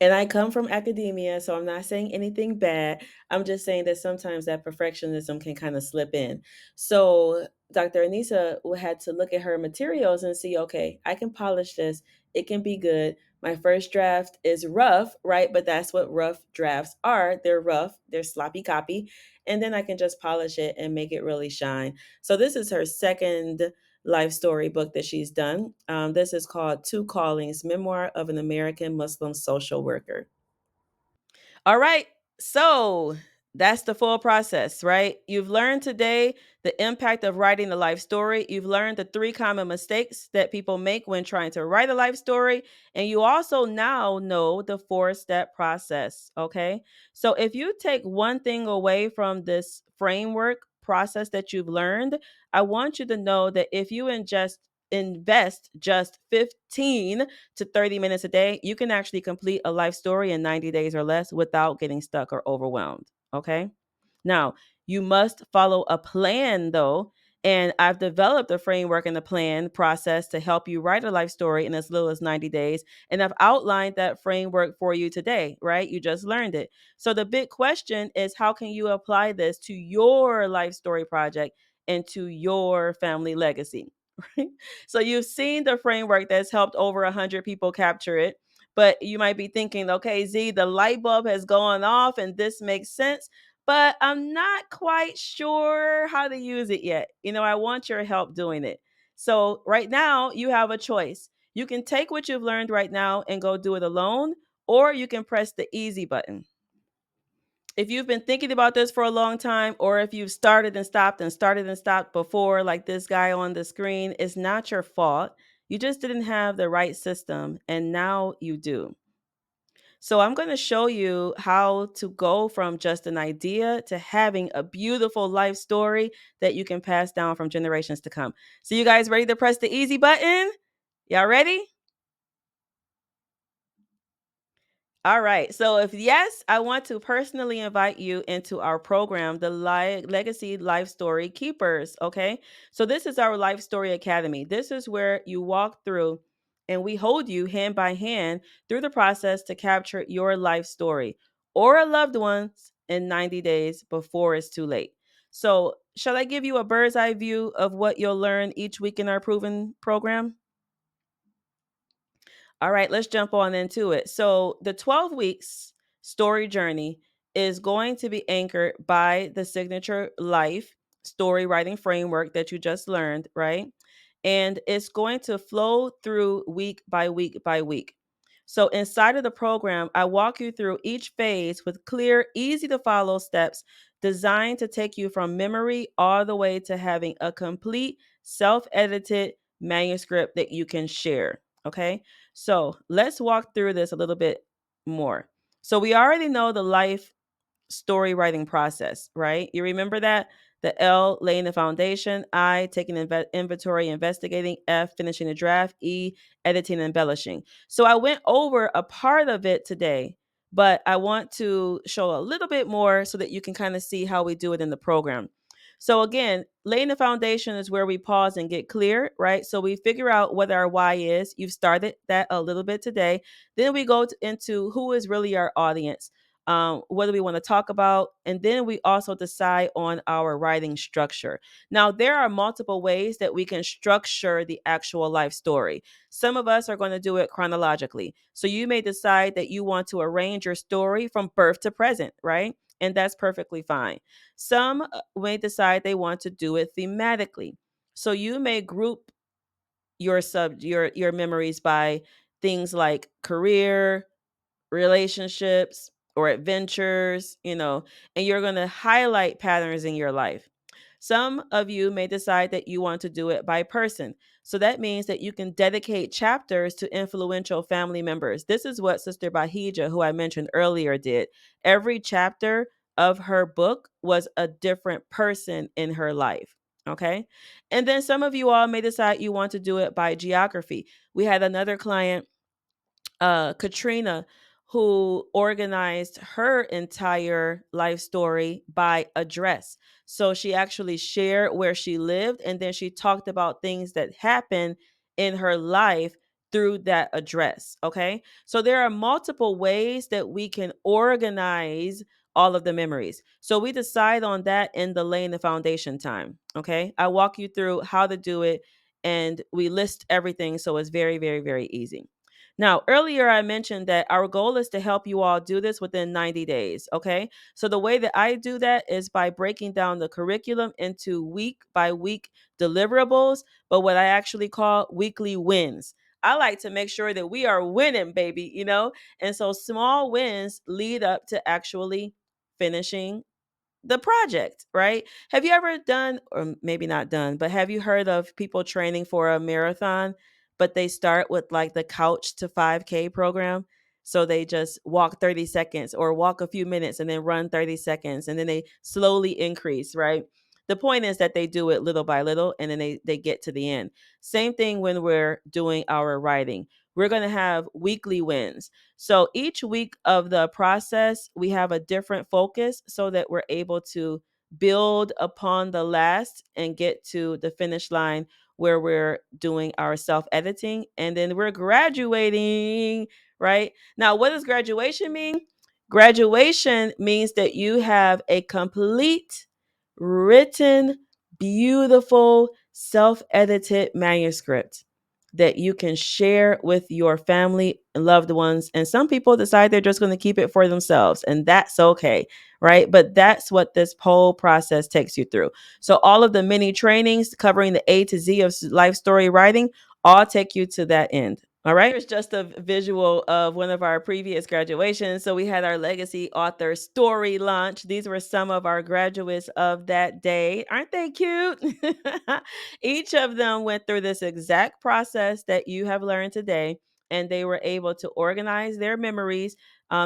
And I come from academia, so I'm not saying anything bad. I'm just saying that sometimes that perfectionism can kind of slip in. So Dr. Anissa had to look at her materials and see, okay, I can polish this. It can be good. My first draft is rough, right? But that's what rough drafts are. They're rough, they're sloppy copy. And then I can just polish it and make it really shine. So this is her second life story book that she's done. This is called Two Callings Memoir of an American Muslim Social Worker. All right. So that's the full process, right? You've learned today the impact of writing a life story. You've learned the three common mistakes that people make when trying to write a life story. And you also now know the four-step process. Okay. So if you take one thing away from this framework process that you've learned, I want you to know that if you invest just 15 to 30 minutes a day, you can actually complete a life story in 90 days or less without getting stuck or overwhelmed. Okay. Now, you must follow a plan though. And I've developed a framework and a plan process to help you write a life story in as little as 90 days. And I've outlined that framework for you today, right? You just learned it. So the big question is, how can you apply this to your life story project and to your family legacy? Right? So you've seen the framework that's helped over 100 people capture it. But you might be thinking, okay, Z, the light bulb has gone off and this makes sense, but I'm not quite sure how to use it yet. I want your help doing it. So right now, you have a choice. You can take what you've learned right now and go do it alone, or you can press the easy button. If you've been thinking about this for a long time, or if you've started and stopped and started and stopped before, like this guy on the screen, it's not your fault. You just didn't have the right system, and now you do. So, I'm going to show you how to go from just an idea to having a beautiful life story that you can pass down from generations to come. So, you guys ready to press the easy button? Y'all ready? All right. So, if yes, I want to personally invite you into our program, the Legacy Life Story Keepers. Okay. So, this is our Life Story Academy. This is where you walk through and we hold you hand by hand through the process to capture your life story or a loved one's in 90 days before it's too late. So, shall I give you a bird's eye view of what you'll learn each week in our proven program? All right, let's jump on into it. So, the 12 weeks story journey is going to be anchored by the signature life story writing framework that you just learned, right? And it's going to flow through week by week by week. So, inside of the program, I walk you through each phase with clear, easy to follow steps designed to take you from memory all the way to having a complete self edited manuscript that you can share. Okay. So let's walk through this a little bit more. So we already know the life story writing process, right? You remember that? The L, laying the foundation, I, taking inventory, investigating, F, finishing the draft, E, editing, and embellishing. So I went over a part of it today, but I want to show a little bit more so that you can kind of see how we do it in the program. So again, laying the foundation is where we pause and get clear, right? So we figure out what our why is. You've started that a little bit today. Then we go into who is really our audience, what do we want to talk about, and then we also decide on our writing structure. Now, there are multiple ways that we can structure the actual life story. Some of us are going to do it chronologically. So you may decide that you want to arrange your story from birth to present, right? And that's perfectly fine. Some may decide they want to do it thematically. So you may group your memories by things like career, relationships, or adventures, and you're going to highlight patterns in your life. Some of you may decide that you want to do it by person. So that means that you can dedicate chapters to influential family members. This is what Sister Bahija, who I mentioned earlier, did. Every chapter of her book was a different person in her life. Okay. And then some of you all may decide you want to do it by geography. We had another client, Katrina, who organized her entire life story by address. So she actually shared where she lived, and then she talked about things that happened in her life through that address. Okay. So there are multiple ways that we can organize all of the memories. So we decide on that in the laying the foundation time. Okay. I walk you through how to do it, and we list everything. So it's very, very, very easy. Now, earlier I mentioned that our goal is to help you all do this within 90 days. Okay. So the way that I do that is by breaking down the curriculum into week by week deliverables, but what I actually call weekly wins. I like to make sure that we are winning, baby, you know? And so small wins lead up to actually finishing the project, right? Have you ever done, or maybe not done, but have you heard of people training for a marathon, but they start with like the couch to 5K program? So they just walk 30 seconds or walk a few minutes and then run 30 seconds and then they slowly increase, right? The point is that they do it little by little and then they get to the end. Same thing when we're doing our writing. We're going to have weekly wins. So each week of the process, we have a different focus so that we're able to build upon the last and get to the finish line where we're doing our self editing and then we're graduating, right? Now, what does graduation mean? Graduation means that you have a complete, written, beautiful, self edited manuscript that you can share with your family and loved ones. And some people decide they're just going to keep it for themselves, and that's okay, right? But that's what this whole process takes you through. So, all of the mini trainings covering the A to Z of life story writing all take you to that end. All right. Here's just a visual of one of our previous graduations. So we had our legacy author story launch. These were some of our graduates of that day. Aren't they cute? Each of them went through this exact process that you have learned today, and they were able to organize their memories,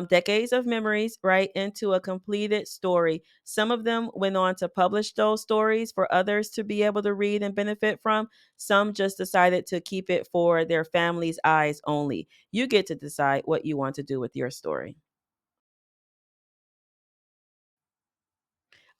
decades of memories, right, into a completed story. Some of them went on to publish those stories for others to be able to read and benefit from. Some just decided to keep it for their family's eyes only. You get to decide what you want to do with your story.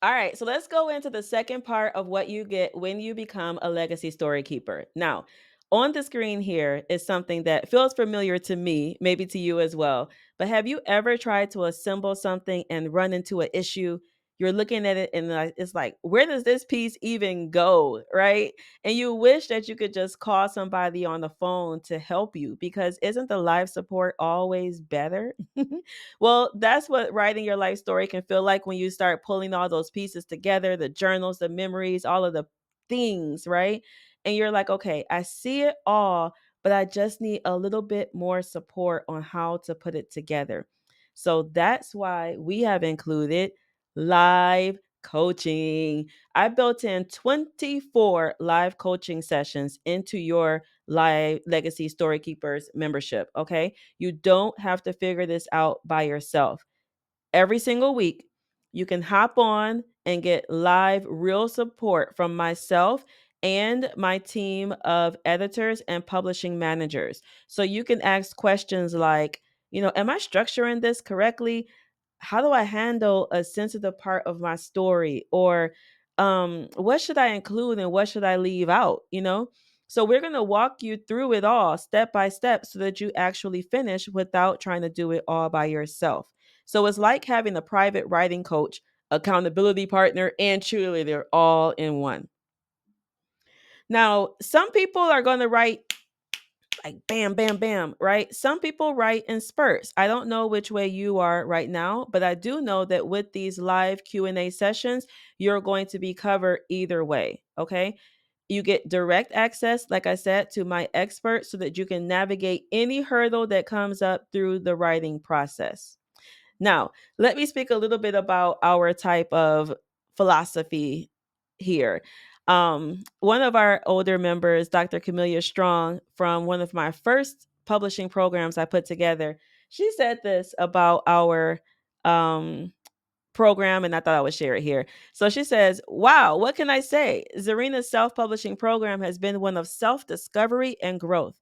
All right, so let's go into the second part of what you get when you become a legacy story keeper. Now, on the screen here is something that feels familiar to me, maybe to you as well. But have you ever tried to assemble something and run into an issue? You're looking at it and it's like, where does this piece even go? Right. And you wish that you could just call somebody on the phone to help you because isn't the live support always better? Well, that's what writing your life story can feel like when you start pulling all those pieces together, the journals, the memories, all of the things, right? And you're like, okay, I see it all, but I just need a little bit more support on how to put it together. So that's why we have included live coaching. I built in 24 live coaching sessions into your live legacy story keepers membership. Okay. You don't have to figure this out by yourself. Every single week, you can hop on and get live, real support from myself and my team of editors and publishing managers. So you can ask questions like, am I structuring this correctly? How do I handle a sensitive part of my story? Or what should I include and what should I leave out? So we're going to walk you through it all step by step so that you actually finish without trying to do it all by yourself. So it's like having a private writing coach, accountability partner, and cheerleader all in one. Now, some people are going to write like bam, bam, bam, right? Some people write in spurts. I don't know which way you are right now, but I do know that with these live Q&A sessions, you're going to be covered either way, okay? You get direct access, like I said, to my experts so that you can navigate any hurdle that comes up through the writing process. Now, let me speak a little bit about our type of philosophy here. One of our older members, Dr. Camelia Strong, from one of my first publishing programs I put together, she said this about our um, program, and I thought I would share it here. So she says, "Wow, what can I say? Zarina's self-publishing program has been one of self-discovery and growth,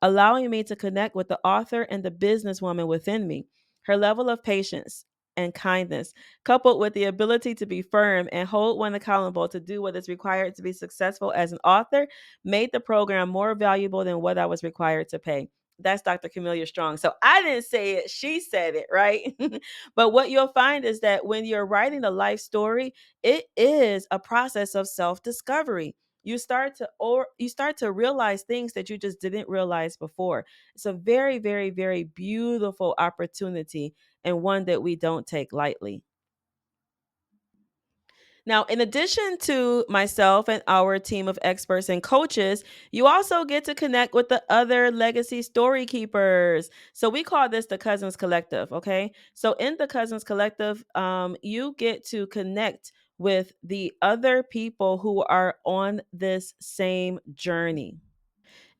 allowing me to connect with the author and the businesswoman within me. Her level of patience and kindness, coupled with the ability to be firm and hold one accountable to do what is required to be successful as an author, made the program more valuable than what I was required to pay." That's Dr. Camelia Strong. So I didn't say it, she said it, right? But what you'll find is that when you're writing a life story, it is a process of self-discovery. You start to realize things that you just didn't realize before. It's a very, very, very beautiful opportunity, and one that we don't take lightly. Now, in addition to myself and our team of experts and coaches, you also get to connect with the other legacy story keepers. So we call this the Cousins Collective. Okay. So in the Cousins Collective, you get to connect with the other people who are on this same journey.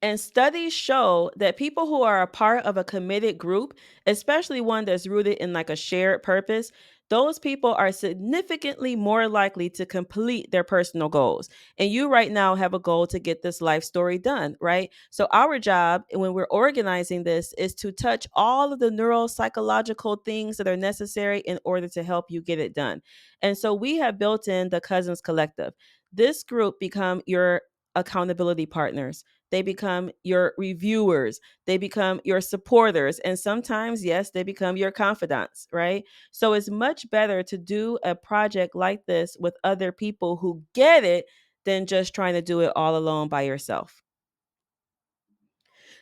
And studies show that people who are a part of a committed group, especially one that's rooted in like a shared purpose, those people are significantly more likely to complete their personal goals. And you right now have a goal to get this life story done, right? So our job when we're organizing this is to touch all of the neuropsychological things that are necessary in order to help you get it done. And so we have built in the Cousins Collective. This group become your accountability partners. They become your reviewers. They become your supporters. And sometimes, yes, they become your confidants, right? So it's much better to do a project like this with other people who get it than just trying to do it all alone by yourself.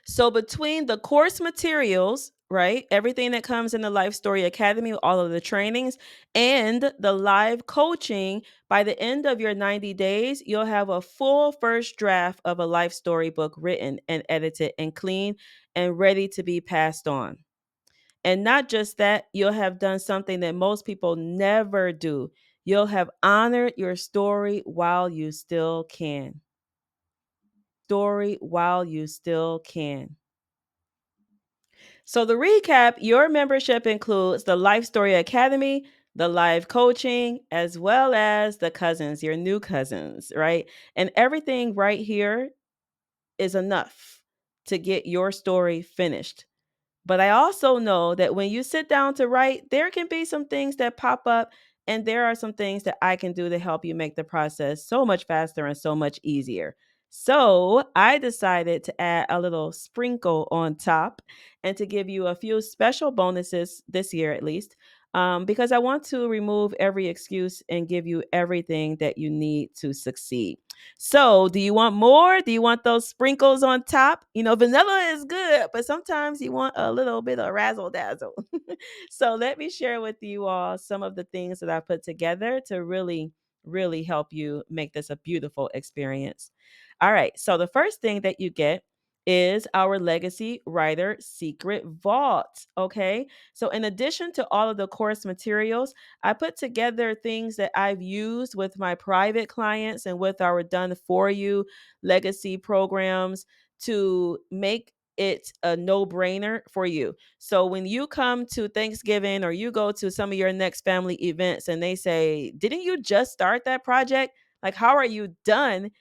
So between the course materials, right? Everything that comes in the Life Story Academy, all of the trainings, and the live coaching, by the end of your 90 days, you'll have a full first draft of a life story book written and edited and clean and ready to be passed on. And not just that, you'll have done something that most people never do. You'll have honored your story while you still can. Story while you still can. So, the recap, your membership includes the Life Story Academy, the live coaching, as well as the cousins, your new cousins, right? And everything right here is enough to get your story finished. But I also know that when you sit down to write, there can be some things that pop up, and there are some things that I can do to help you make the process so much faster and so much easier. So I decided to add a little sprinkle on top and to give you a few special bonuses this year at least, because I want to remove every excuse and give you everything that you need to succeed. So, do you want more? Do you want those sprinkles on top? Vanilla is good, but sometimes you want a little bit of razzle dazzle. So, let me share with you all some of the things that I put together to really, really help you make this a beautiful experience. All right. So, the first thing that you get is our legacy writer secret vault. Okay. So, in addition to all of the course materials, I put together things that I've used with my private clients and with our done for you legacy programs to make it a no brainer for you. So when you come to Thanksgiving or you go to some of your next family events and they say, "Didn't you just start that project? Like, how are you done?"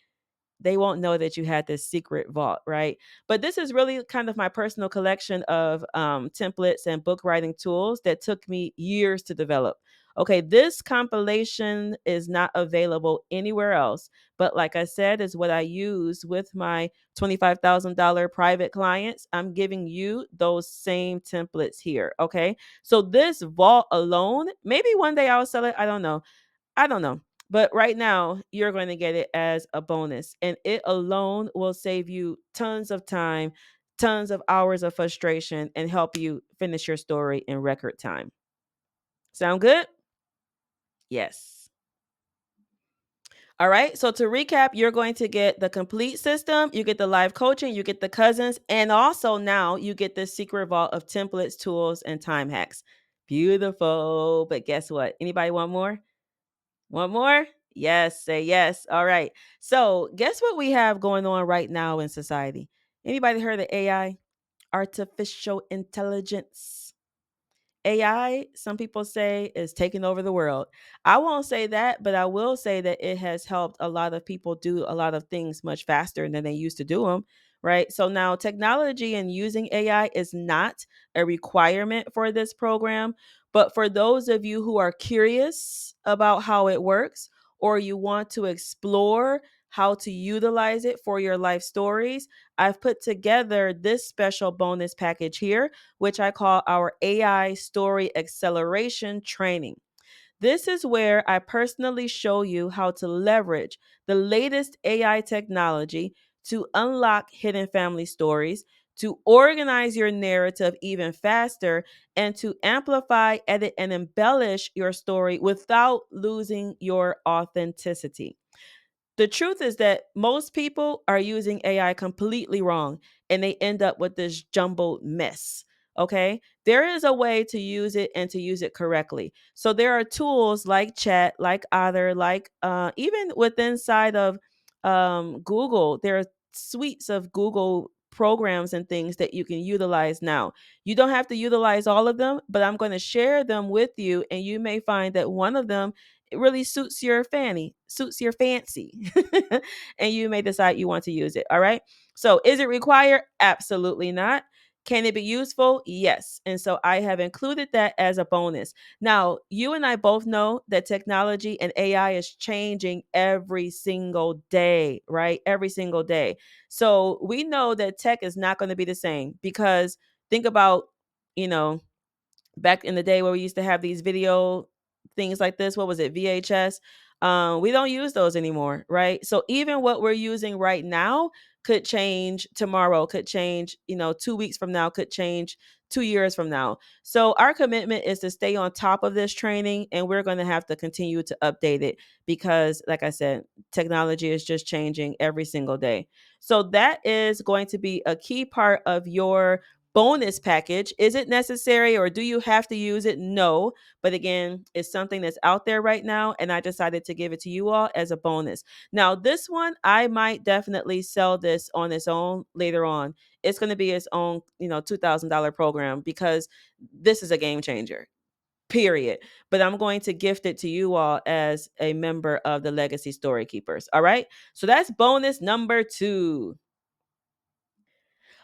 They won't know that you had this secret vault, right? But this is really kind of my personal collection of templates and book writing tools that took me years to develop. Okay, this compilation is not available anywhere else, but like I said, is what I use with my $25,000 private clients. I'm giving you those same templates here. Okay, so this vault alone, maybe one day I'll sell it. I don't know. But right now, you're going to get it as a bonus. And it alone will save you tons of time, tons of hours of frustration, and help you finish your story in record time. Sound good? Yes. All right. So to recap, you're going to get the complete system, you get the live coaching, you get the cousins, and also now you get the secret vault of templates, tools, and time hacks. Beautiful. But guess what? Anybody want more? One more? Yes, say yes. All right. So, guess what we have going on right now in society? Anybody heard of AI? Artificial intelligence. AI, some people say, is taking over the world. I won't say that, but I will say that it has helped a lot of people do a lot of things much faster than they used to do them, right? So now technology and using AI is not a requirement for this program, but for those of you who are curious about how it works or you want to explore how to utilize it for your life stories, I've put together this special bonus package here, which I call our AI Story Acceleration Training. This is where I personally show you how to leverage the latest AI technology to unlock hidden family stories, to organize your narrative even faster, and to amplify, edit, and embellish your story without losing your authenticity. The truth is that most people are using AI completely wrong and they end up with this jumbled mess. Okay. There is a way to use it and to use it correctly. So there are tools like chat, like Other, like even with inside of Google, there are suites of Google programs and things that you can utilize now. You don't have to utilize all of them, but I'm going to share them with you, and you may find that one of them it really suits your fancy, and you may decide you want to use it. All right. So, is it required? Absolutely not. Can it be useful? Yes. And so I have included that as a bonus. Now, you and I both know that technology and AI is changing every single day, right? Every single day. So we know that tech is not going to be the same because think about, you know, back in the day where we used to have these video things like this. What was it? VHS. We don't use those anymore, right? So even what we're using right now could change tomorrow, could change, 2 weeks from now, could change 2 years from now. So our commitment is to stay on top of this training, and we're going to have to continue to update it because, like I said, technology is just changing every single day. So that is going to be a key part of your bonus package. Is it necessary or do you have to use it? No. But again, it's something that's out there right now, and I decided to give it to you all as a bonus. Now, this one, I might definitely sell this on its own later on. It's going to be its own, $2,000 program because this is a game changer. Period. But I'm going to gift it to you all as a member of the Legacy Story Keepers. All right. So that's bonus number 2.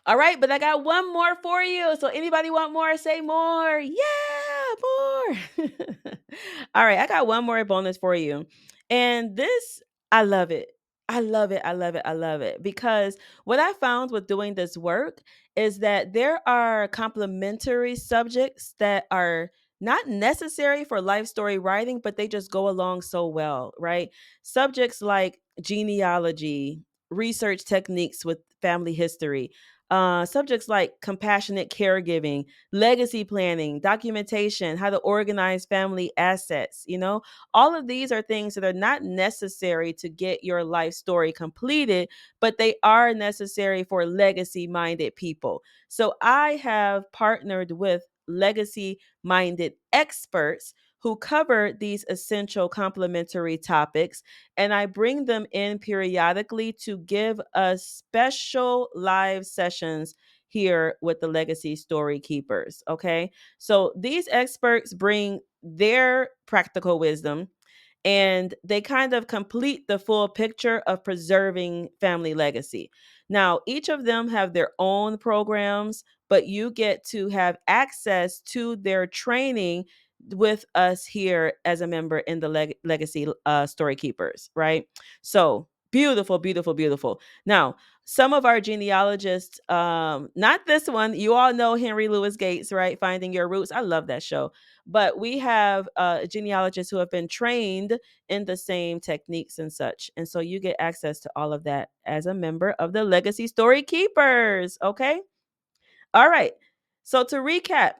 All right, but I got one more for you. So anybody want more? Say more. Yeah, more. All right, I got one more bonus for you. And this, I love it. I love it. I love it. I love it. Because what I found with doing this work is that there are complementary subjects that are not necessary for life story writing, but they just go along so well, right? Subjects like genealogy, research techniques with family history, subjects like compassionate caregiving, legacy planning, documentation, how to organize family assets. All of these are things that are not necessary to get your life story completed, but they are necessary for legacy minded people. So I have partnered with legacy minded experts who cover these essential complementary topics, and I bring them in periodically to give us special live sessions here with the Legacy Story Keepers. Okay. So these experts bring their practical wisdom, and they kind of complete the full picture of preserving family legacy. Now, each of them have their own programs, but you get to have access to their training with us here as a member in the Legacy Story Keepers, right? So beautiful, beautiful, beautiful. Now, some of our genealogists, not this one, you all know Henry Louis Gates, right? Finding Your Roots. I love that show. But we have genealogists who have been trained in the same techniques and such. And so you get access to all of that as a member of the Legacy Story Keepers. Okay. All right. So to recap,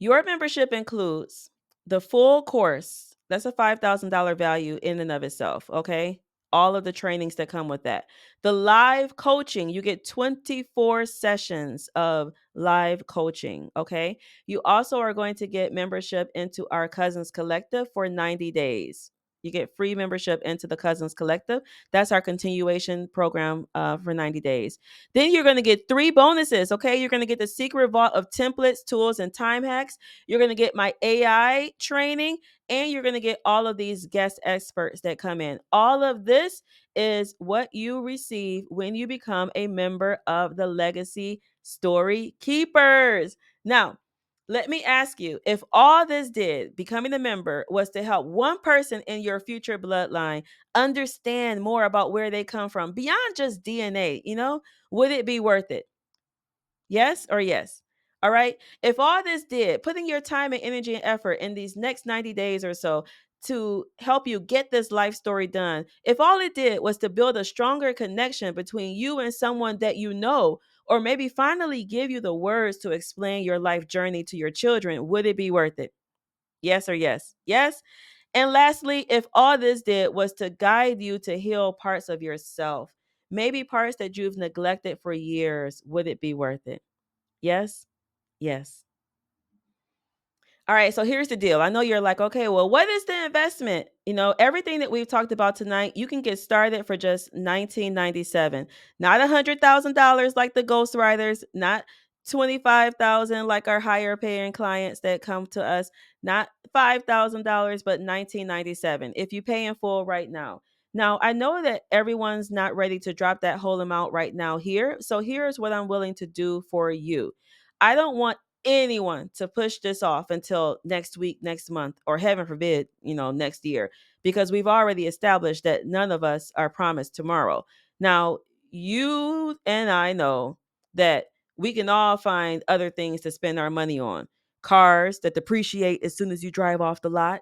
your membership includes the full course. That's a $5,000 value in and of itself. Okay. All of the trainings that come with that. The live coaching, you get 24 sessions of live coaching. Okay. You also are going to get membership into our Cousins Collective for 90 days. You get free membership into the Cousins Collective. That's our continuation program for 90 days. Then you're going to get three bonuses. Okay. You're going to get the secret vault of templates, tools, and time hacks. You're going to get my AI training, and you're going to get all of these guest experts that come in. All of this is what you receive when you become a member of the Legacy Story Keepers. Now, let me ask you, if all this did, becoming a member, was to help one person in your future bloodline understand more about where they come from beyond just DNA, would it be worth it? Yes or yes? All right. If all this did, putting your time and energy and effort in these next 90 days or so to help you get this life story done, if all it did was to build a stronger connection between you and someone that you know, or maybe finally give you the words to explain your life journey to your children, would it be worth it? Yes or yes? Yes. And lastly, if all this did was to guide you to heal parts of yourself, maybe parts that you've neglected for years, would it be worth it? Yes? Yes. All right, so here's the deal. I know you're like, okay, well, what is the investment? Everything that we've talked about tonight, you can get started for just 1997. Not $100,000 like the ghostwriters, not 25,000 like our higher paying clients that come to us, not $5,000, but 1997 if you pay in full right now. Now, I know that everyone's not ready to drop that whole amount right now here. So here's what I'm willing to do for you. I don't want anyone to push this off until next week, next month, or heaven forbid, next year, because we've already established that none of us are promised tomorrow. Now, you and I know that we can all find other things to spend our money on. Cars that depreciate as soon as you drive off the lot,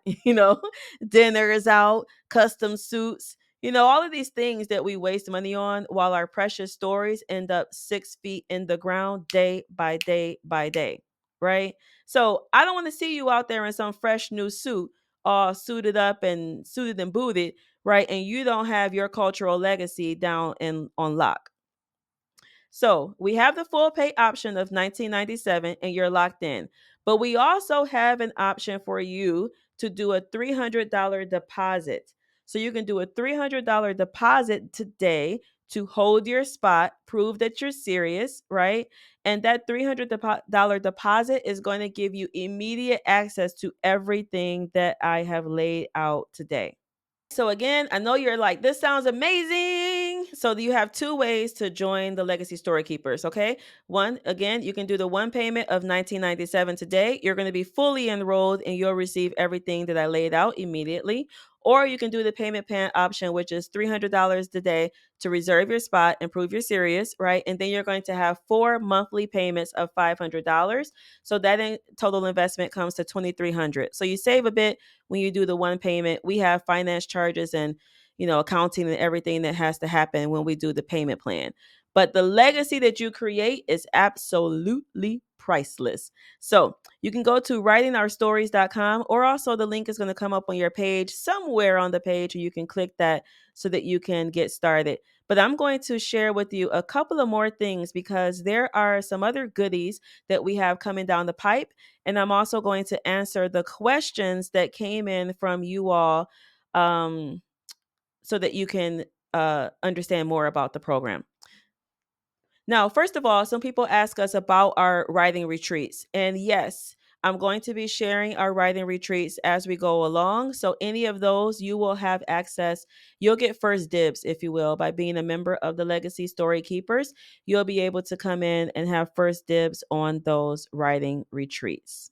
dinners out, custom suits, all of these things that we waste money on while our precious stories end up 6 feet in the ground day by day by day, right? So I don't want to see you out there in some fresh new suit, all suited and booted, right? And you don't have your cultural legacy down and on lock. So we have the full pay option of 1997 and you're locked in. But we also have an option for you to do a $300 deposit. So you can do a $300 deposit today to hold your spot, prove that you're serious, right? And that $300 deposit is going to give you immediate access to everything that I have laid out today. So again, I know you're like, this sounds amazing. So you have two ways to join the Legacy Story Keepers, okay? One, again, you can do the one payment of 1997 today. You're going to be fully enrolled and you'll receive everything that I laid out immediately. Or you can do the payment plan option, which is $300 today to reserve your spot and prove you're serious, right? And then you're going to have 4 monthly payments of $500. So that total investment comes to $2,300. So you save a bit when you do the one payment. We have finance charges and accounting and everything that has to happen when we do the payment plan. But the legacy that you create is absolutely priceless. So you can go to writingourstories.com, or also the link is going to come up on your page somewhere on the page, and you can click that so that you can get started. But I'm going to share with you a couple of more things because there are some other goodies that we have coming down the pipe. And I'm also going to answer the questions that came in from you all, so that you can understand more about the program. Now, first of all, some people ask us about our writing retreats. And yes, I'm going to be sharing our writing retreats as we go along. So, any of those, you will have access. You'll get first dibs, if you will, by being a member of the Legacy Story Keepers. You'll be able to come in and have first dibs on those writing retreats.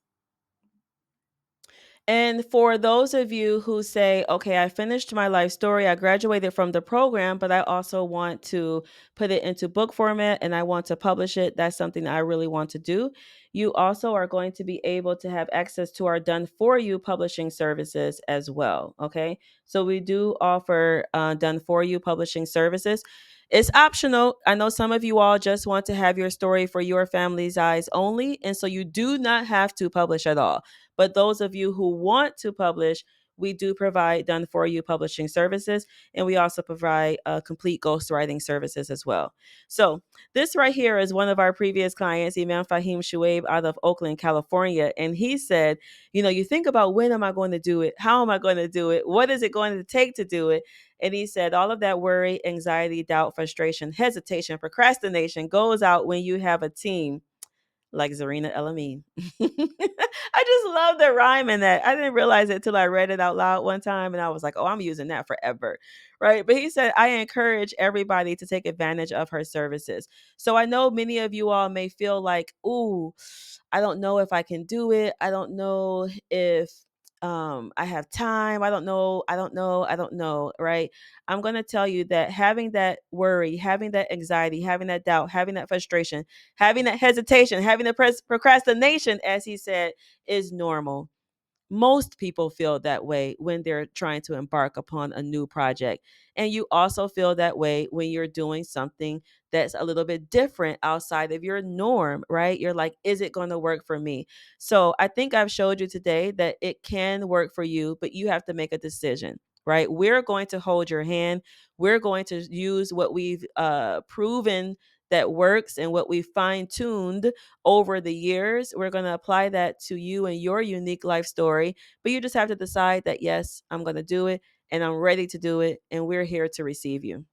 And for those of you who say, okay, I finished my life story, I graduated from the program, but I also want to put it into book format and I want to publish it, that's something I really want to do. You also are going to be able to have access to our done for you publishing services as well. Okay. So we do offer done for you publishing services. It's optional. I know some of you all just want to have your story for your family's eyes only. And so you do not have to publish at all. But those of you who want to publish, we do provide done for you publishing services, and we also provide complete ghostwriting services as well. So this right here is one of our previous clients, Imam Fahim Shuaib, out of Oakland, California. And he said, you think about, when am I going to do it? How am I going to do it? What is it going to take to do it? And he said, all of that worry, anxiety, doubt, frustration, hesitation, procrastination goes out when you have a team like Zarinah El-Amin. I just love the rhyme in that. I didn't realize it till I read it out loud one time, and I was like, oh, I'm using that forever. Right. But he said, I encourage everybody to take advantage of her services. So I know many of you all may feel like, ooh, I don't know if I can do it. I don't know if I have time. I don't know. Right. I'm going to tell you that having that worry, having that anxiety, having that doubt, having that frustration, having that hesitation, having the procrastination, as he said, is normal. Most people feel that way when they're trying to embark upon a new project. And you also feel that way when you're doing something that's a little bit different outside of your norm, right? You're like, is it going to work for me? So I think I've showed you today that it can work for you, but you have to make a decision, right? We're going to hold your hand. We're going to use what we've proven that works and what we fine tuned over the years. We're going to apply that to you and your unique life story. But you just have to decide that, yes, I'm going to do it and I'm ready to do it. And we're here to receive you.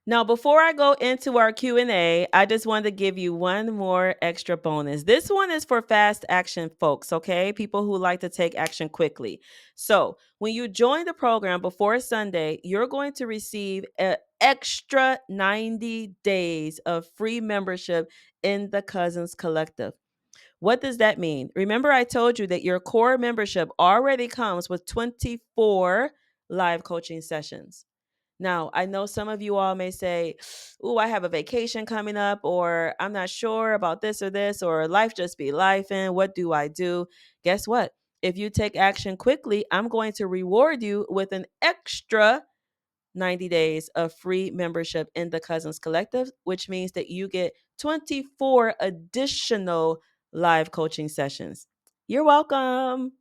Now, before I go into our Q&A, I just wanted to give you one more extra bonus. This one is for fast action folks, okay? People who like to take action quickly. So, when you join the program before Sunday, you're going to receive an extra 90 days of free membership in the Cousins Collective. What does that mean? Remember, I told you that your core membership already comes with 24 live coaching sessions. Now, I know some of you all may say, "Ooh, I have a vacation coming up," or "I'm not sure about this," or "Life just be life, and what do I do?" Guess what? If you take action quickly, I'm going to reward you with an extra 90 days of free membership in the Cousins Collective, which means that you get 24 additional live coaching sessions. You're welcome.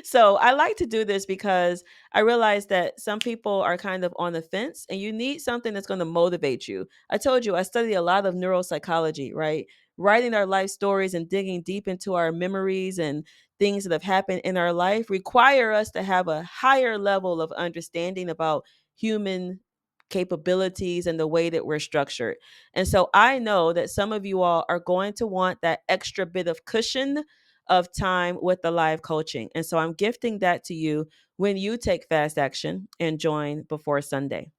So I like to do this because I realize that some people are kind of on the fence and you need something that's going to motivate you. I told you I study a lot of neuropsychology, right? Writing our life stories and digging deep into our memories and things that have happened in our life require us to have a higher level of understanding about human capabilities and the way that we're structured. And so I know that some of you all are going to want that extra bit of cushion of time with the live coaching. And so I'm gifting that to you when you take fast action and join before Sunday.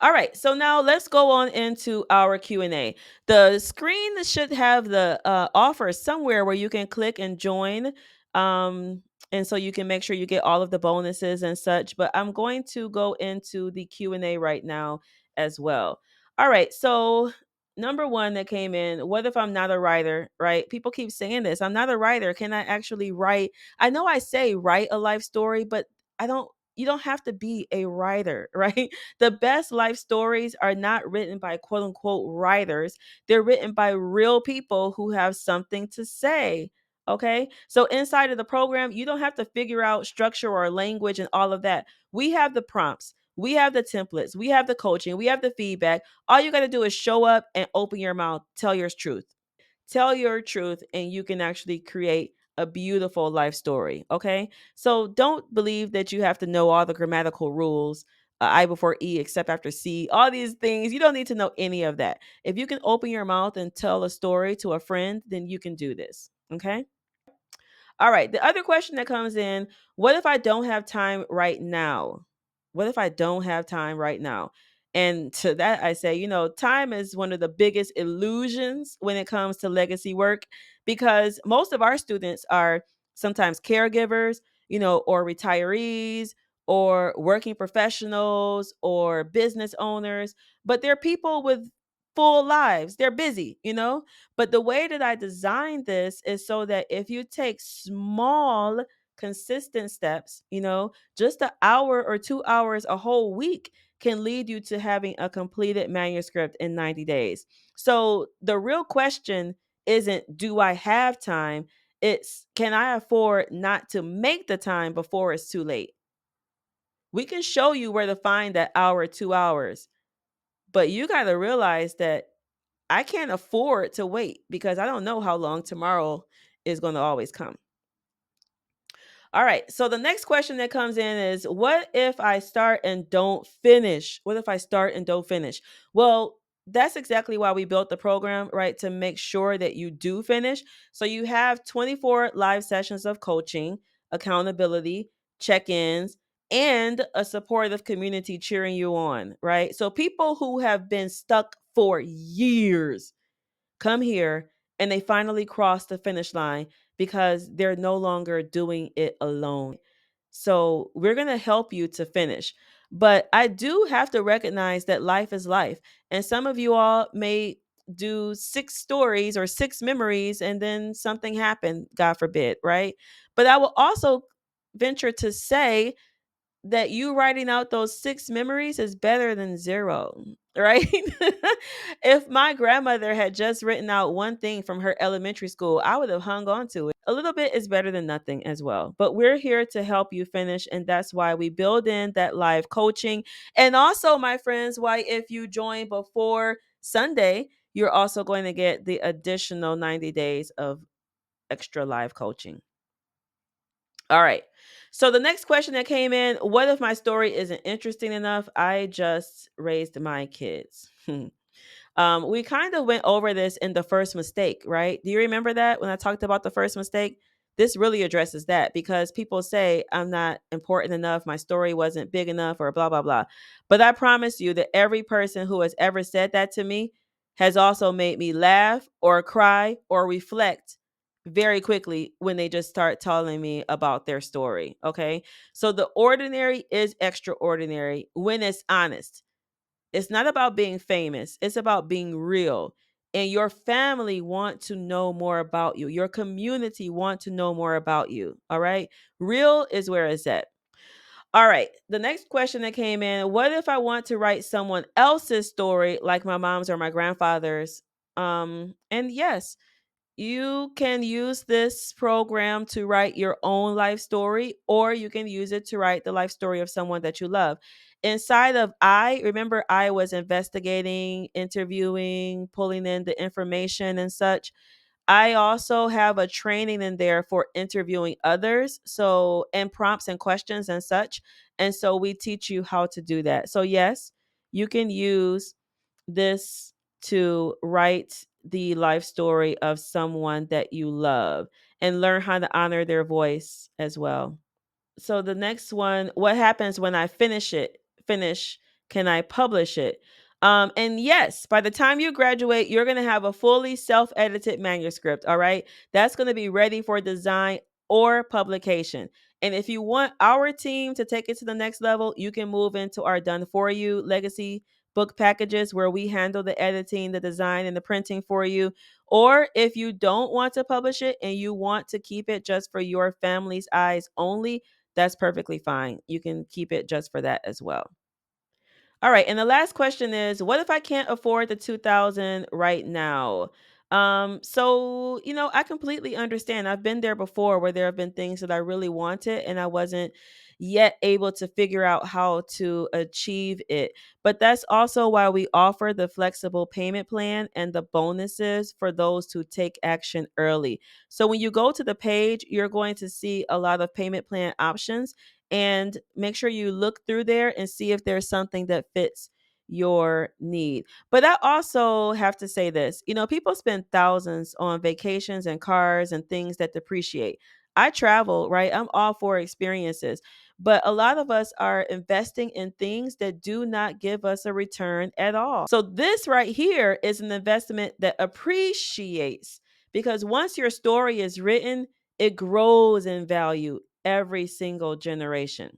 All right, so now let's go on into our Q&A. The screen should have the offer somewhere where you can click and join, um, and so you can make sure you get all of the bonuses and such. But I'm going to go into the Q&A right now as well. All right, so number one that came in: what if I'm not a writer? Right? People keep saying this. I'm not a writer. Can I actually write? I know I say write a life story, but I don't. You don't have to be a writer, right? The best life stories are not written by quote unquote writers. They're written by real people who have something to say. Okay. So inside of the program, you don't have to figure out structure or language and all of that. We have the prompts, we have the templates, we have the coaching, we have the feedback. All you got to do is show up and open your mouth, tell your truth. Tell your truth, and you can actually create a beautiful life story. Okay. So don't believe that you have to know all the grammatical rules, I before E except after C, all these things. You don't need to know any of that. If you can open your mouth and tell a story to a friend, then you can do this. Okay. All right. The other question that comes in: what if I don't have time right now? What if I don't have time right now? And to that, I say, time is one of the biggest illusions when it comes to legacy work, because most of our students are sometimes caregivers, or retirees, or working professionals, or business owners, but they're people with full lives. They're busy, but the way that I designed this is so that if you take small, consistent steps, just an hour or 2 hours a whole week can lead you to having a completed manuscript in 90 days. So the real question isn't, do I have time? It's, can I afford not to make the time before it's too late? We can show you where to find that hour, 2 hours, but you got to realize that I can't afford to wait because I don't know how long tomorrow is going to always come. All right. So the next question that comes in is, what if I start and don't finish? What if I start and don't finish? Well, that's exactly why we built the program, right? To make sure that you do finish. So you have 24 live sessions of coaching, accountability, check ins, and a supportive community cheering you on, right? So people who have been stuck for years come here and they finally cross the finish line because they're no longer doing it alone. So we're going to help you to finish. But I do have to recognize that life is life. And some of you all may do 6 stories or 6 memories and then something happened, God forbid, right? But I will also venture to say that you writing out those 6 memories is better than zero, right? If my grandmother had just written out one thing from her elementary school, I would have hung on to it. A little bit is better than nothing as well. But we're here to help you finish. And that's why we build in that live coaching. And also, my friends, why if you join before Sunday, you're also going to get the additional 90 days of extra live coaching. All right. So the next question that came in, what if my story isn't interesting enough? I just raised my kids. We kind of went over this in the first mistake, right? Do you remember that when I talked about the first mistake? This really addresses that because people say I'm not important enough, my story wasn't big enough, or blah, blah, blah. But I promise you that every person who has ever said that to me has also made me laugh or cry or reflect very quickly when they just start telling me about their story. Okay. So the ordinary is extraordinary when it's honest. It's not about being famous, it's about being real. And your family want to know more about you. Your community want to know more about you. All right. Real is where it's at. All right. The next question that came in, what if I want to write someone else's story like my mom's or my grandfather's? And yes, you can use this program to write your own life story, or you can use it to write the life story of someone that you love. Inside of remember, I was investigating, interviewing, pulling in the information and such. I also have a training in there for interviewing others. So, and prompts and questions and such. And so we teach you how to do that. So, yes, you can use this to write the life story of someone that you love and learn how to honor their voice as well. So the next one, what happens when I finish, can I publish it? And yes, by the time you graduate, you're going to have a fully self-edited manuscript. All right. That's going to be ready for design or publication. And if you want our team to take it to the next level, you can move into our done for you legacy book packages where we handle the editing, the design, and the printing for you. Or if you don't want to publish it and you want to keep it just for your family's eyes only, that's perfectly fine. You can keep it just for that as well. All right, and the last question is, what if I can't afford the 2000 right now? So, I completely understand. I've been there before where there have been things that I really wanted and I wasn't yet able to figure out how to achieve it. But that's also why we offer the flexible payment plan and the bonuses for those who take action early. So when you go to the page, you're going to see a lot of payment plan options, and make sure you look through there and see if there's something that fits your need. But I also have to say this, people spend thousands on vacations and cars and things that depreciate. I travel, right? I'm all for experiences, but a lot of us are investing in things that do not give us a return at all. So this right here is an investment that appreciates, because once your story is written, it grows in value every single generation.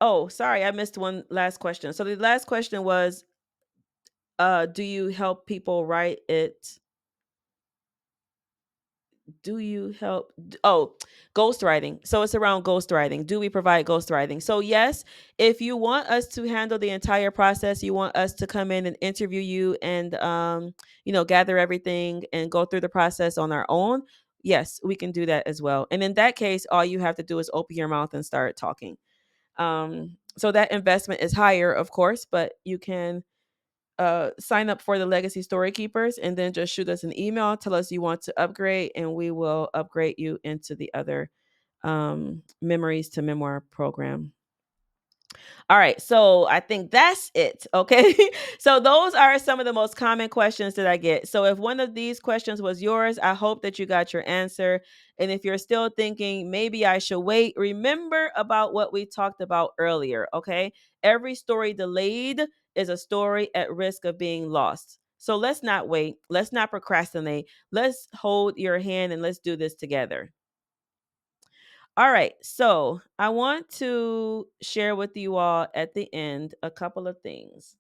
Oh, sorry, I missed one last question. So the last question was, do you help people write it? Do you help? Oh, ghostwriting. So it's around ghostwriting. Do we provide ghostwriting? So yes, if you want us to handle the entire process, you want us to come in and interview you and gather everything and go through the process on our own. Yes, we can do that as well. And in that case, all you have to do is open your mouth and start talking. So that investment is higher, of course, but you can sign up for the Legacy Story Keepers and then just shoot us an email, tell us you want to upgrade, and we will upgrade you into the other Memories to Memoir program. All right, so I think that's it. Okay. So those are some of the most common questions that I get. So if one of these questions was yours, I hope that you got your answer. And if you're still thinking maybe I should wait, remember about what we talked about earlier. Okay. Every story delayed is a story at risk of being lost. So let's not wait. Let's not procrastinate. Let's hold your hand and let's do this together. All right. So I want to share with you all at the end a couple of things.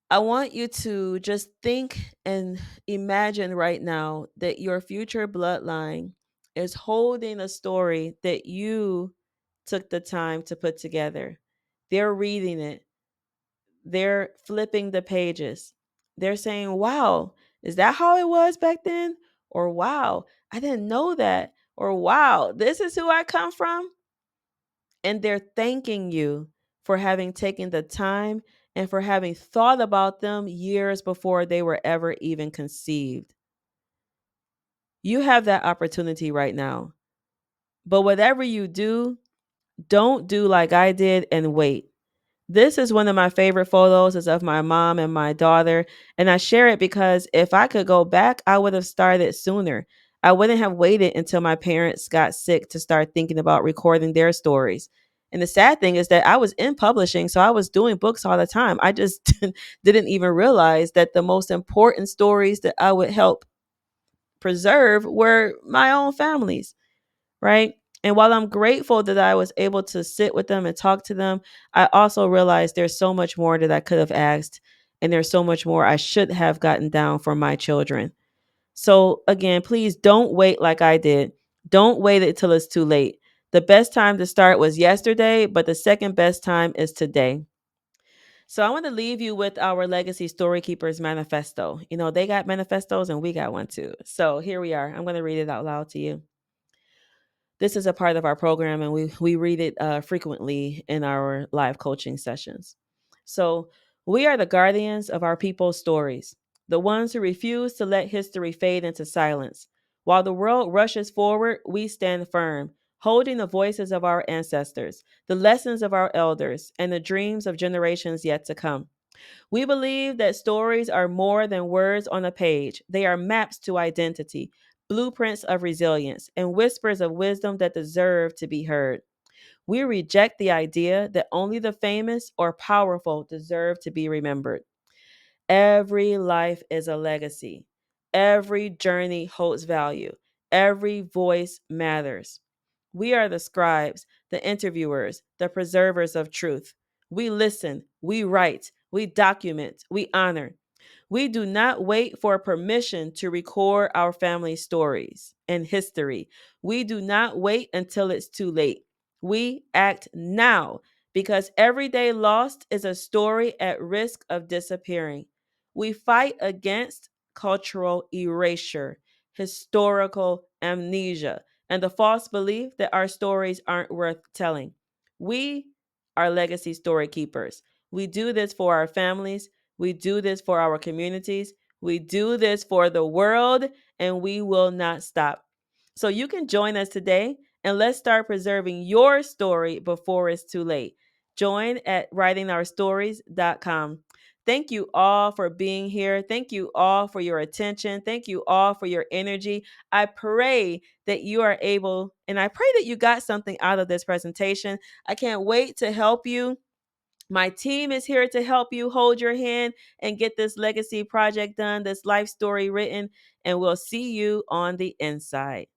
I want you to just think and imagine right now that your future bloodline is holding a story that you took the time to put together. They're reading it, they're flipping the pages. They're saying, wow, is that how it was back then? Or wow, I didn't know that. Or wow, this is who I come from. And they're thanking you for having taken the time and for having thought about them years before they were ever even conceived. You have that opportunity right now. But whatever you do, don't do like I did and wait. This is one of my favorite photos is of my mom and my daughter, and I share it because if I could go back, I would have started sooner. I wouldn't have waited until my parents got sick to start thinking about recording their stories. And the sad thing is that I was in publishing, so I was doing books all the time. I just didn't even realize that the most important stories that I would help preserve were my own families, right? And while I'm grateful that I was able to sit with them and talk to them, I also realized there's so much more that I could have asked, and there's so much more I should have gotten down for my children. So, again, please don't wait like I did. Don't wait until it's too late. The best time to start was yesterday, but the second best time is today. So, I want to leave you with our Legacy Story Keepers manifesto. You know, they got manifestos and we got one too. So, here we are. I'm going to read it out loud to you. This is a part of our program, and we read it frequently in our live coaching sessions. So, we are the guardians of our people's stories, the ones who refuse to let history fade into silence. While the world rushes forward, we stand firm, holding the voices of our ancestors, the lessons of our elders, and the dreams of generations yet to come. We believe that stories are more than words on a page. They are maps to identity, blueprints of resilience, and whispers of wisdom that deserve to be heard. We reject the idea that only the famous or powerful deserve to be remembered. Every life is a legacy. Every journey holds value. Every voice matters. We are the scribes, the interviewers, the preservers of truth. We listen, we write, we document, we honor. We do not wait for permission to record our family stories and history. We do not wait until it's too late. We act now because every day lost is a story at risk of disappearing. We fight against cultural erasure, historical amnesia, and the false belief that our stories aren't worth telling. We are legacy story keepers. We do this for our families. We do this for our communities. We do this for the world, and we will not stop. So you can join us today, and let's start preserving your story before it's too late. Join at writingourstories.com. Thank you all for being here. Thank you all for your attention. Thank you all for your energy. I pray that you are able, and I pray that you got something out of this presentation. I can't wait to help you. My team is here to help you hold your hand and get this legacy project done, this life story written, and we'll see you on the inside.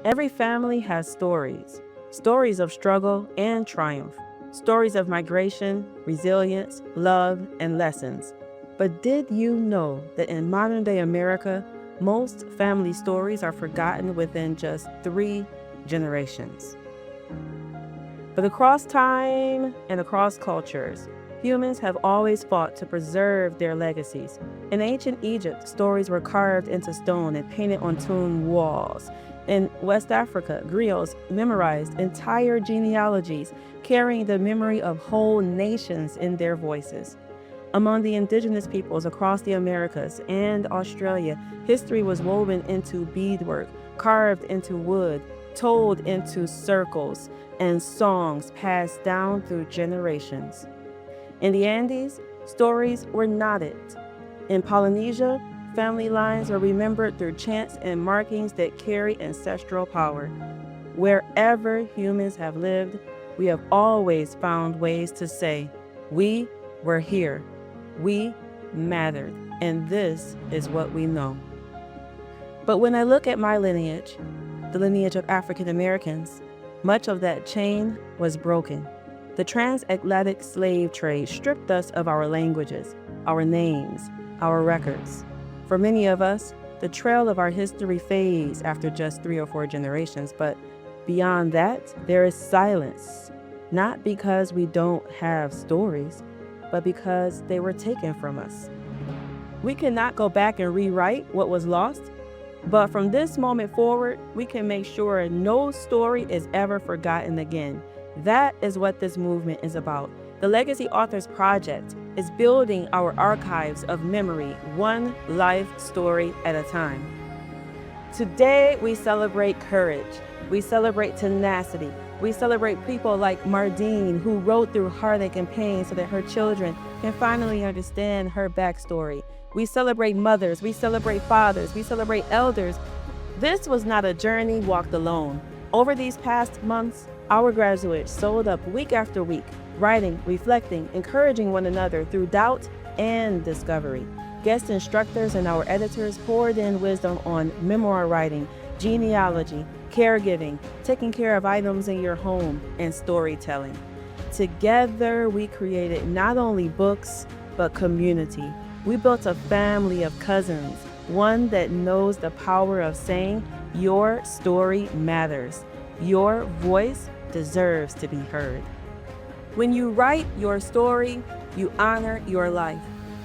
Every family has stories, stories of struggle and triumph, stories of migration, resilience, love, and lessons. But did you know that in modern day America, most family stories are forgotten within just 3 generations? But across time and across cultures, humans have always fought to preserve their legacies. In ancient Egypt, stories were carved into stone and painted on tomb walls. In West Africa, griots memorized entire genealogies, carrying the memory of whole nations in their voices. Among the indigenous peoples across the Americas and Australia, history was woven into beadwork, carved into wood, told into circles, and songs passed down through generations. In the Andes, stories were knotted. In Polynesia, family lines are remembered through chants and markings that carry ancestral power. Wherever humans have lived, we have always found ways to say, "We were here, we mattered, and this is what we know." But when I look at my lineage, the lineage of African Americans, much of that chain was broken. The transatlantic slave trade stripped us of our languages, our names, our records. For many of us, the trail of our history fades after just 3 or 4 generations, but beyond that, there is silence. Not because we don't have stories, but because they were taken from us. We cannot go back and rewrite what was lost, but from this moment forward, we can make sure no story is ever forgotten again. That is what this movement is about. The Legacy Authors Project is building our archives of memory, one life story at a time. Today, we celebrate courage. We celebrate tenacity. We celebrate people like Mardine, who wrote through heartache and pain so that her children can finally understand her backstory. We celebrate mothers. We celebrate fathers. We celebrate elders. This was not a journey walked alone. Over these past months, our graduates showed up week after week, writing, reflecting, encouraging one another through doubt and discovery. Guest instructors and our editors poured in wisdom on memoir writing, genealogy, caregiving, taking care of items in your home, and storytelling. Together, we created not only books, but community. We built a family of cousins, one that knows the power of saying, "Your story matters. Your voice deserves to be heard." When you write your story, you honor your life.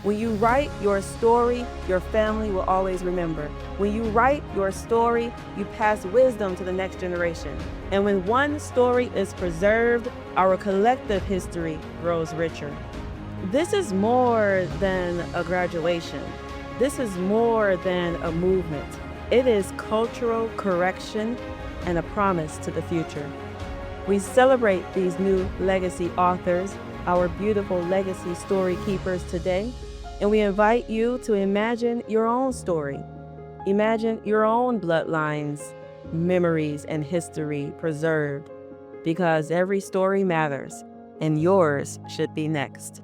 When you write your story, your family will always remember. When you write your story, you pass wisdom to the next generation. And when one story is preserved, our collective history grows richer. This is more than a graduation. This is more than a movement. It is cultural correction and a promise to the future. We celebrate these new legacy authors, our beautiful legacy story keepers today, and we invite you to imagine your own story. Imagine your own bloodlines, memories, and history preserved, because every story matters, and yours should be next.